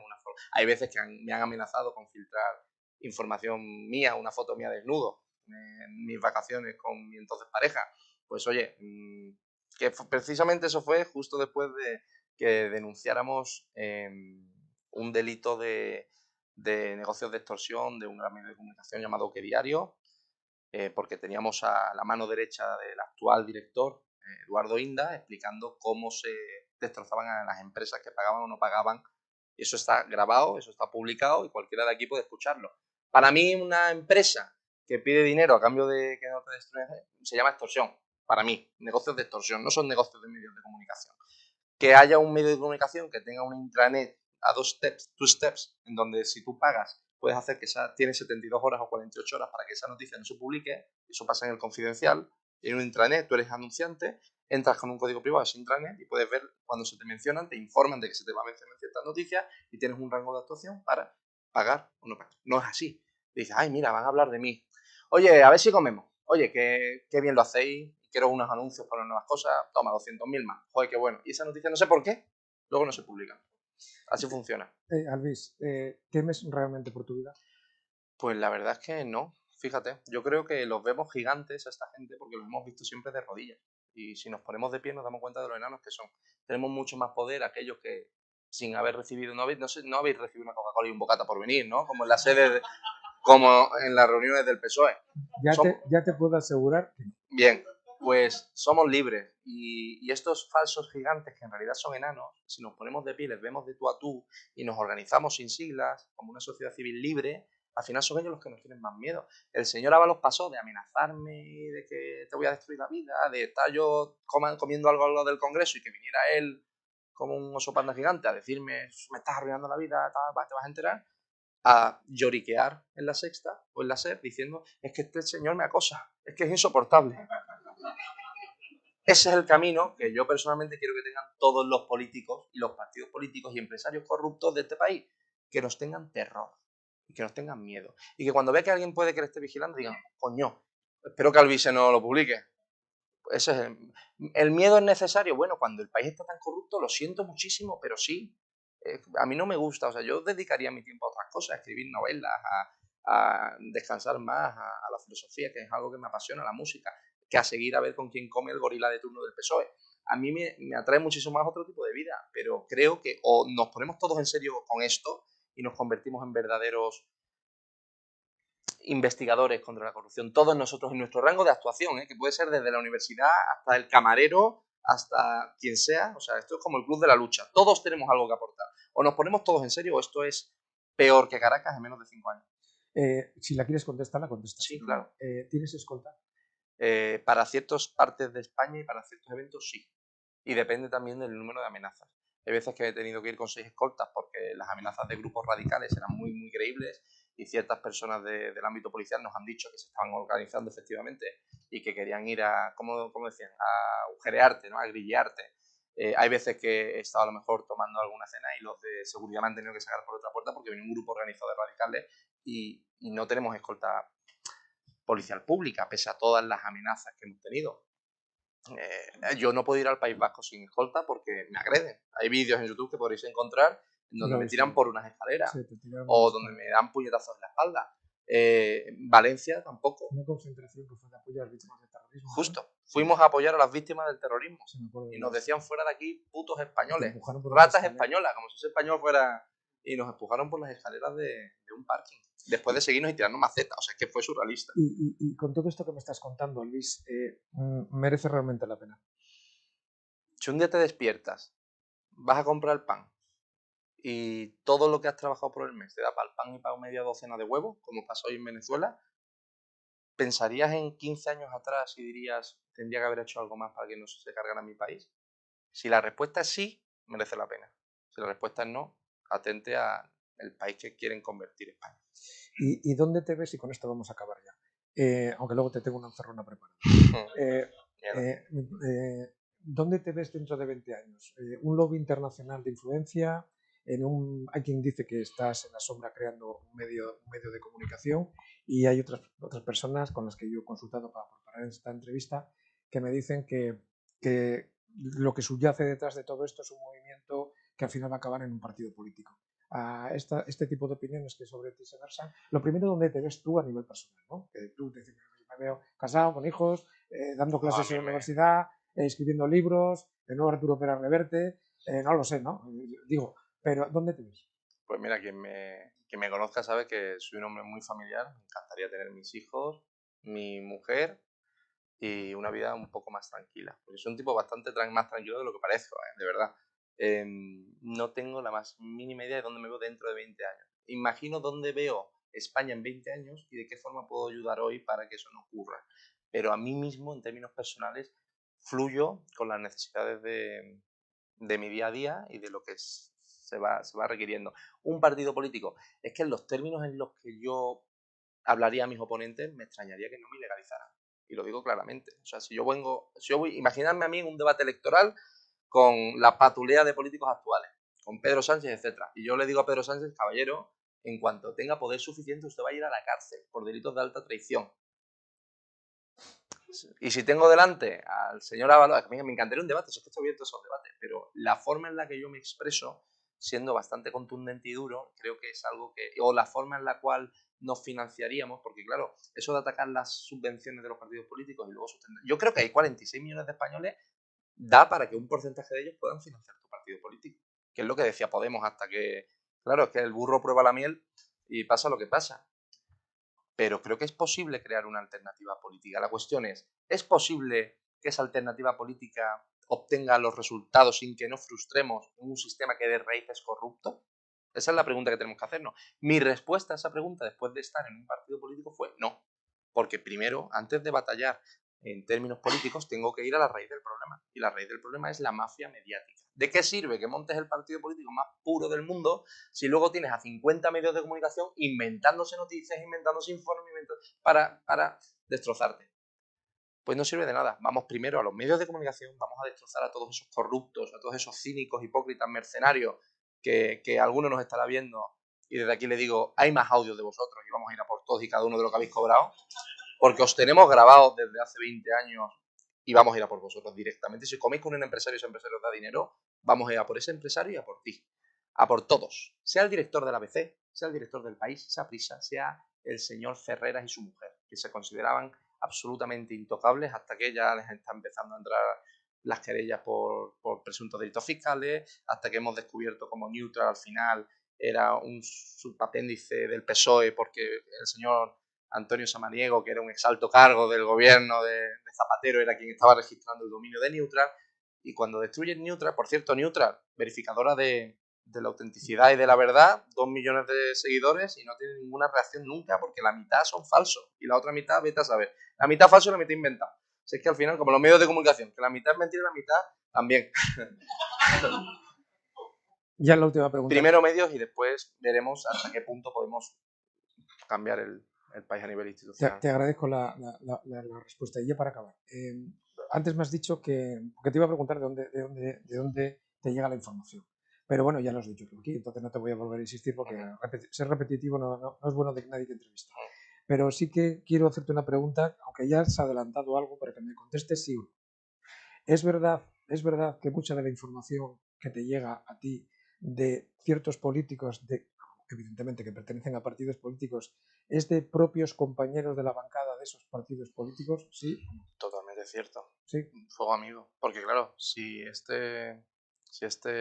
Hay veces que me han amenazado con filtrar información mía, una foto mía desnudo, en mis vacaciones con mi entonces pareja. Pues oye, que precisamente eso fue justo después de que denunciáramos un delito de negocios de extorsión de un gran medio de comunicación llamado Que Diario, porque teníamos a la mano derecha del actual director, Eduardo Inda, explicando cómo se destrozaban a las empresas que pagaban o no pagaban. Eso está grabado, eso está publicado y cualquiera de aquí puede escucharlo. Para mí, una empresa que pide dinero a cambio de que no te destruyas se llama extorsión. Para mí, negocios de extorsión, no son negocios de medios de comunicación. Que haya un medio de comunicación que tenga una intranet a two steps, en donde si tú pagas puedes hacer que tiene 72 horas o 48 horas para que esa noticia no se publique, eso pasa en el confidencial, en un intranet, tú eres anunciante, entras con un código privado a ese intranet y puedes ver cuando se te mencionan, te informan de que se te va a mencionar ciertas noticias y tienes un rango de actuación para pagar o no pagar. No es así. Dices, ay, mira, van a hablar de mí. Oye, a ver si comemos. Oye, qué bien lo hacéis, quiero unos anuncios para nuevas cosas, toma, 200.000 más. Joder, qué bueno. Y esa noticia no sé por qué, luego no se publica. Así funciona. Alvis, ¿temes realmente por tu vida? Pues la verdad es que no, fíjate. Yo creo que los vemos gigantes a esta gente porque los hemos visto siempre de rodillas. Y si nos ponemos de pie nos damos cuenta de los enanos que son. Tenemos mucho más poder aquellos que sin haber recibido, no habéis recibido una Coca-Cola y un bocata por venir, ¿no? Como en la sede, como en las reuniones del PSOE. Ya te puedo asegurar que no. Bien, pues somos libres y estos falsos gigantes que en realidad son enanos, si nos ponemos de pie, les vemos de tú a tú y nos organizamos sin siglas, como una sociedad civil libre, al final son ellos los que nos tienen más miedo. El señor Ábalos pasó de amenazarme de que te voy a destruir la vida, de estar yo comiendo algo al lado del Congreso y que viniera él como un oso panda gigante a decirme me estás arruinando la vida, te vas a enterar, a lloriquear en la Sexta o en la SER diciendo es que este señor me acosa, es que es insoportable. Ese es el camino que yo personalmente quiero que tengan todos los políticos y los partidos políticos y empresarios corruptos de este país, que nos tengan terror y que nos tengan miedo. Y que cuando vea que alguien puede que le esté vigilando, digan, coño, espero que Alvise no lo publique. Ese es el miedo es necesario. Bueno, cuando el país está tan corrupto, lo siento muchísimo, pero sí. A mí no me gusta. O sea, yo dedicaría mi tiempo a otras cosas, a escribir novelas, a descansar más, a la filosofía, que es algo que me apasiona, la música, que a seguir a ver con quién come el gorila de turno del PSOE. A mí me atrae muchísimo más otro tipo de vida, pero creo que o nos ponemos todos en serio con esto y nos convertimos en verdaderos investigadores contra la corrupción, todos nosotros en nuestro rango de actuación, que puede ser desde la universidad hasta el camarero, hasta quien sea, o sea, esto es como el club de la lucha, todos tenemos algo que aportar, o nos ponemos todos en serio o esto es peor que Caracas en menos de 5 años. Si la quieres contestar, la contestas. Sí, claro. ¿Tienes escolta? Para ciertas partes de España y para ciertos eventos sí, y depende también del número de amenazas. Hay veces que he tenido que ir con 6 escoltas porque las amenazas de grupos radicales eran muy, muy creíbles y ciertas personas del ámbito policial nos han dicho que se estaban organizando efectivamente y que querían ir a, ¿cómo decían? A agujerearte, ¿no? A grillearte. Hay veces que he estado a lo mejor tomando alguna cena y los de seguridad me han tenido que sacar por otra puerta porque viene un grupo organizado de radicales y no tenemos escolta policial pública, pese a todas las amenazas que hemos tenido. Yo no puedo ir al País Vasco sin escolta porque me agreden. Hay vídeos en YouTube que podréis encontrar donde me tiran por unas escaleras, sí, o donde me dan puñetazos en la espalda. Valencia tampoco. Una concentración que fue de apoyo a las víctimas del terrorismo. Justo. Fuimos a apoyar a las víctimas del terrorismo. Sí, me acuerdo, y nos decían fuera de aquí putos españoles, por ratas españolas, como si ese español fuera... Y nos empujaron por las escaleras de un parking, después de seguirnos y tirarnos macetas. O sea, es que fue surrealista. Y con todo esto que me estás contando, Luis, ¿merece realmente la pena? Si un día te despiertas, vas a comprar el pan y todo lo que has trabajado por el mes te da para el pan y para media docena de huevos, como pasó hoy en Venezuela, ¿pensarías en 15 años atrás y dirías, tendría que haber hecho algo más para que no se cargara mi país? Si la respuesta es sí, merece la pena. Si la respuesta es no, atente al país que quieren convertir España. ¿Y dónde te ves? Y con esto vamos a acabar ya. Aunque luego te tengo una encerrona preparada. ¿Dónde te ves dentro de 20 años? ¿Un lobby internacional de influencia? Hay quien dice que estás en la sombra creando un medio de comunicación, y hay otras personas con las que yo he consultado para preparar esta entrevista que me dicen que lo que subyace detrás de todo esto es un movimiento que al final va a acabar en un partido político. A este tipo de opiniones que sobre ti se versan, lo primero, ¿dónde te ves tú a nivel personal? ¿No? Que tú te dices, me veo casado, con hijos, dando clases en la universidad, escribiendo libros, de nuevo Arturo Pérez Reverte, no lo sé, ¿no? Digo, pero ¿dónde te ves? Pues mira, quien me conozca sabe que soy un hombre muy familiar, me encantaría tener mis hijos, mi mujer y una vida un poco más tranquila. Porque soy un tipo bastante más tranquilo de lo que parezco, de verdad. No tengo la más mínima idea de dónde me veo dentro de 20 años. Imagino dónde veo España en 20 años y de qué forma puedo ayudar hoy para que eso no ocurra. Pero a mí mismo, en términos personales, fluyo con las necesidades de mi día a día y de lo que se va requiriendo. Un partido político, es que en los términos en los que yo hablaría a mis oponentes, me extrañaría que no me ilegalizaran. Y lo digo claramente. O sea, si yo voy, imaginadme a mí en un debate electoral con la patulea de políticos actuales, con Pedro Sánchez, etc. Y yo le digo a Pedro Sánchez, caballero, en cuanto tenga poder suficiente, usted va a ir a la cárcel por delitos de alta traición. Y si tengo delante al señor Ábalos, a mí me encantaría un debate, si es que estoy abierto a esos debates, pero la forma en la que yo me expreso, siendo bastante contundente y duro, creo que es algo que... O la forma en la cual nos financiaríamos, porque claro, eso de atacar las subvenciones de los partidos políticos y luego sustentar... Yo creo que hay 46 millones de españoles, da para que un porcentaje de ellos puedan financiar tu partido político, que es lo que decía Podemos hasta que... Claro, es que el burro prueba la miel y pasa lo que pasa. Pero creo que es posible crear una alternativa política. La cuestión ¿es posible que esa alternativa política obtenga los resultados sin que nos frustremos en un sistema que de raíz es corrupto? Esa es la pregunta que tenemos que hacernos. Mi respuesta a esa pregunta después de estar en un partido político fue no. Porque primero, antes de batallar en términos políticos, tengo que ir a la raíz del problema. Y la raíz del problema es la mafia mediática. ¿De qué sirve que montes el partido político más puro del mundo si luego tienes a 50 medios de comunicación inventándose noticias, inventándose informes, para destrozarte? Pues no sirve de nada. Vamos primero a los medios de comunicación, vamos a destrozar a todos esos corruptos, a todos esos cínicos, hipócritas, mercenarios, que alguno nos estará viendo. Y desde aquí le digo, hay más audios de vosotros y vamos a ir a por todos y cada uno de lo que habéis cobrado, porque os tenemos grabados desde hace 20 años y vamos a ir a por vosotros directamente. Si coméis con un empresario y ese empresario os da dinero, vamos a ir a por ese empresario y a por ti. A por todos. Sea el director de la ABC, sea el director del País, sea Prisa, sea el señor Ferreras y su mujer, que se consideraban absolutamente intocables hasta que ya les está empezando a entrar las querellas por presuntos delitos fiscales, hasta que hemos descubierto como Neutral al final era un subapéndice del PSOE porque el señor Antonio Samaniego, que era un exalto cargo del gobierno de Zapatero, era quien estaba registrando el dominio de Neutral. Y cuando destruyen Neutral, por cierto, Neutral, verificadora de la autenticidad y de la verdad, 2 millones de seguidores y no tiene ninguna reacción nunca porque la mitad son falsos y la otra mitad, vete a saber, la mitad falso y la mitad inventado. Si es que al final, como los medios de comunicación, que la mitad es mentira y la mitad también. Ya la última pregunta. Primero medios y después veremos hasta qué punto podemos cambiar el país a nivel institucional. Te agradezco la respuesta. Y ya para acabar, antes me has dicho que te iba a preguntar de dónde te llega la información. Pero bueno, ya lo has dicho tú aquí, entonces no te voy a volver a insistir porque ser repetitivo no es bueno de que nadie te entreviste. Pero sí que quiero hacerte una pregunta, aunque ya has adelantado algo, para que me contestes sí o no. Es verdad que mucha de la información que te llega a ti de ciertos políticos, evidentemente que pertenecen a partidos políticos, es de propios compañeros de la bancada de esos partidos políticos, ¿sí? Totalmente cierto. Sí. Fuego amigo. Porque claro, si este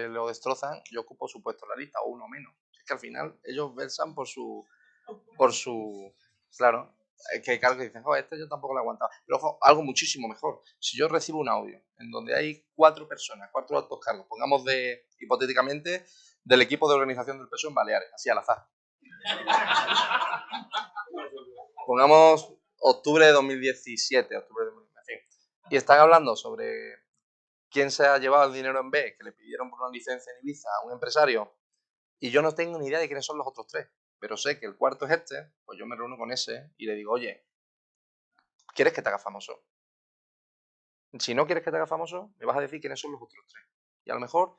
lo destrozan, yo ocupo su puesto en la lista o uno menos. Es que al final ellos versan por su claro, es que claro que dicen, joder, este yo tampoco lo he aguantado. Pero ojo, algo muchísimo mejor. Si yo recibo un audio en donde hay 4 personas, 4 altos cargos, pongamos hipotéticamente, del equipo de organización del PSOE en Baleares, así al azar. Pongamos octubre de 2017, en fin. Y están hablando sobre quién se ha llevado el dinero en B, que le pidieron por una licencia en Ibiza a un empresario, y yo no tengo ni idea de quiénes son los otros 3, pero sé que el cuarto es este, pues yo me reúno con ese y le digo, oye, ¿quieres que te haga famoso? Si no quieres que te haga famoso, me vas a decir quiénes son los otros 3. Y a lo mejor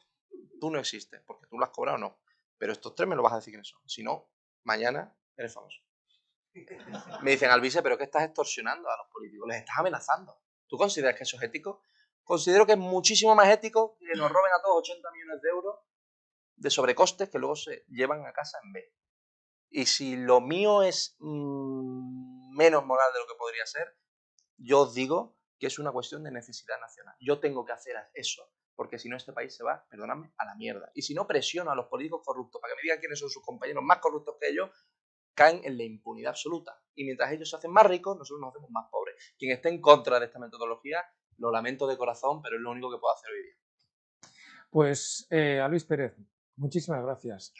tú no existes, porque tú lo has cobrado o no, pero estos 3 me lo vas a decir quiénes son. Si no, mañana eres famoso. Me dicen, Alvise, ¿pero qué estás extorsionando a los políticos? Les estás amenazando. ¿Tú consideras que eso es ético? Considero que es muchísimo más ético que nos roben a todos 80 millones de euros de sobrecostes que luego se llevan a casa en B. Y si lo mío es menos moral de lo que podría ser, yo os digo que es una cuestión de necesidad nacional. Yo tengo que hacer eso, porque si no este país se va, perdonadme, a la mierda. Y si no presiono a los políticos corruptos para que me digan quiénes son sus compañeros más corruptos que ellos, caen en la impunidad absoluta. Y mientras ellos se hacen más ricos, nosotros nos hacemos más pobres. Quien esté en contra de esta metodología, lo lamento de corazón, pero es lo único que puedo hacer hoy día. Pues a Luis Pérez, muchísimas gracias.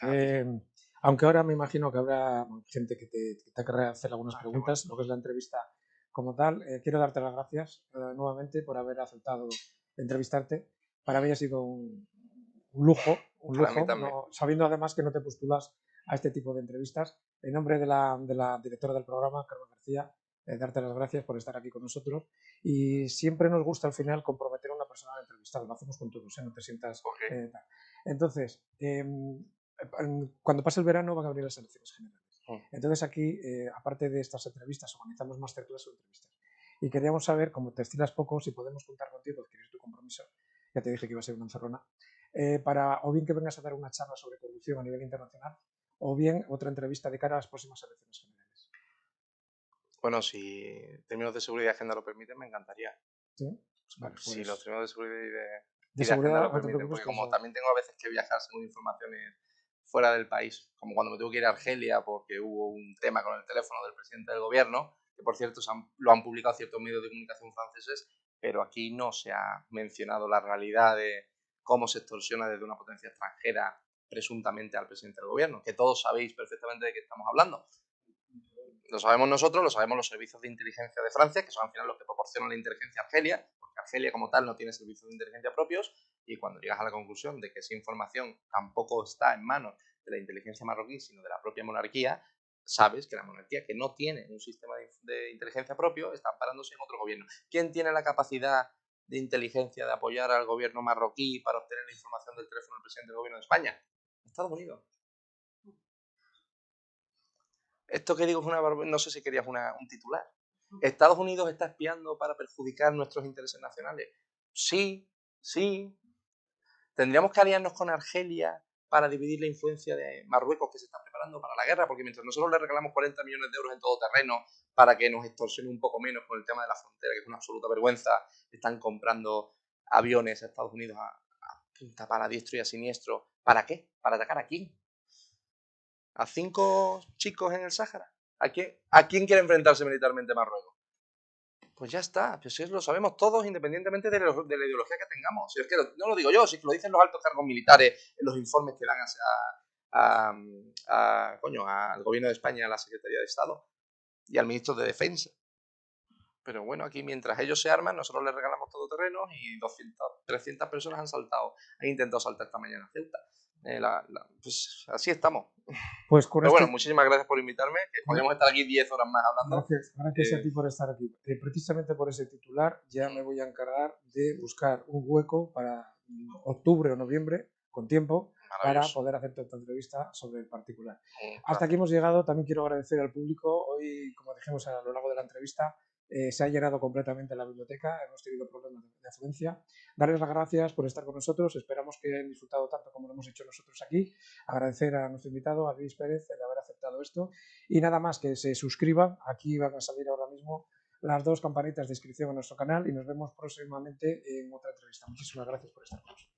Aunque ahora me imagino que habrá gente que te querrá hacer algunas preguntas, lo que es la entrevista como tal, quiero darte las gracias nuevamente por haber aceptado entrevistarte. Para mí ha sido un lujo, ¿no? Sabiendo además que no te postulas a este tipo de entrevistas. En nombre de la directora del programa, Carmen García, darte las gracias por estar aquí con nosotros. Y siempre nos gusta al final comprometer a una persona al entrevistado. Lo hacemos con todos, no te sientas. Entonces, cuando pase el verano van a abrir las elecciones generales. Entonces aquí, aparte de estas entrevistas, organizamos masterclass o entrevistas. Y queríamos saber, como te estiras poco, si podemos contar contigo, adquirir tu compromiso. Ya te dije que iba a ser una encerrona. Para o bien que vengas a dar una charla sobre corrupción a nivel internacional, o bien otra entrevista de cara a las próximas elecciones generales. Bueno, si términos de seguridad y agenda lo permiten, me encantaría. ¿Sí? Vale, pues, si los términos de seguridad de agenda lo no te permiten, preocupes, porque como también tengo a veces que viajar según informaciones fuera del país, como cuando me tuve que ir a Argelia porque hubo un tema con el teléfono del presidente del gobierno, que por cierto lo han publicado ciertos medios de comunicación franceses, pero aquí no se ha mencionado la realidad de cómo se extorsiona desde una potencia extranjera presuntamente al presidente del gobierno, que todos sabéis perfectamente de qué estamos hablando. Lo sabemos nosotros, lo sabemos los servicios de inteligencia de Francia, que son al final los que proporcionan la inteligencia a Argelia, porque Argelia como tal no tiene servicios de inteligencia propios, y cuando llegas a la conclusión de que esa información tampoco está en manos de la inteligencia marroquí, sino de la propia monarquía, sabes que la monarquía, que no tiene un sistema de inteligencia propio, está amparándose en otro gobierno. ¿Quién tiene la capacidad de inteligencia de apoyar al gobierno marroquí para obtener la información del teléfono del presidente del gobierno de España? Estados Unidos. Esto que digo es una barbaridad, no sé si querías un titular. ¿Estados Unidos está espiando para perjudicar nuestros intereses nacionales? Sí, sí. ¿Tendríamos que aliarnos con Argelia para dividir la influencia de Marruecos que se está preparando para la guerra? Porque mientras nosotros le regalamos 40 millones de euros en todo terreno para que nos extorsione un poco menos con el tema de la frontera, que es una absoluta vergüenza, están comprando aviones a Estados Unidos a punta pala, a diestro y a siniestro. ¿Para qué? ¿Para atacar a quién? ¿A 5 chicos en el Sáhara? ¿A quién quiere enfrentarse militarmente Marruecos? Pues ya está, pues eso lo sabemos todos independientemente de la ideología que tengamos. Si es que no lo digo yo, si es que lo dicen los altos cargos militares en los informes que dan al gobierno de España, a la Secretaría de Estado y al ministro de Defensa. Pero bueno, aquí mientras ellos se arman, nosotros les regalamos todo terreno y 200, 300 personas han intentado saltar esta mañana a Ceuta. Pues así estamos. Pues con Pero bueno, muchísimas gracias por invitarme, que podríamos estar aquí 10 horas más hablando. Gracias a ti por estar aquí. Precisamente por ese titular ya me voy a encargar de buscar un hueco para octubre o noviembre, con tiempo, para poder hacerte otra entrevista sobre el particular. Hasta aquí hemos llegado. También quiero agradecer al público. Hoy, como dijimos a lo largo de la entrevista, se ha llenado completamente la biblioteca, hemos tenido problemas de afluencia. Darles las gracias por estar con nosotros, esperamos que hayan disfrutado tanto como lo hemos hecho nosotros aquí. Agradecer a nuestro invitado, a Luis Pérez, el haber aceptado esto. Y nada más, que se suscriban, aquí van a salir ahora mismo las 2 campanitas de inscripción a nuestro canal y nos vemos próximamente en otra entrevista. Muchísimas gracias por estar con nosotros.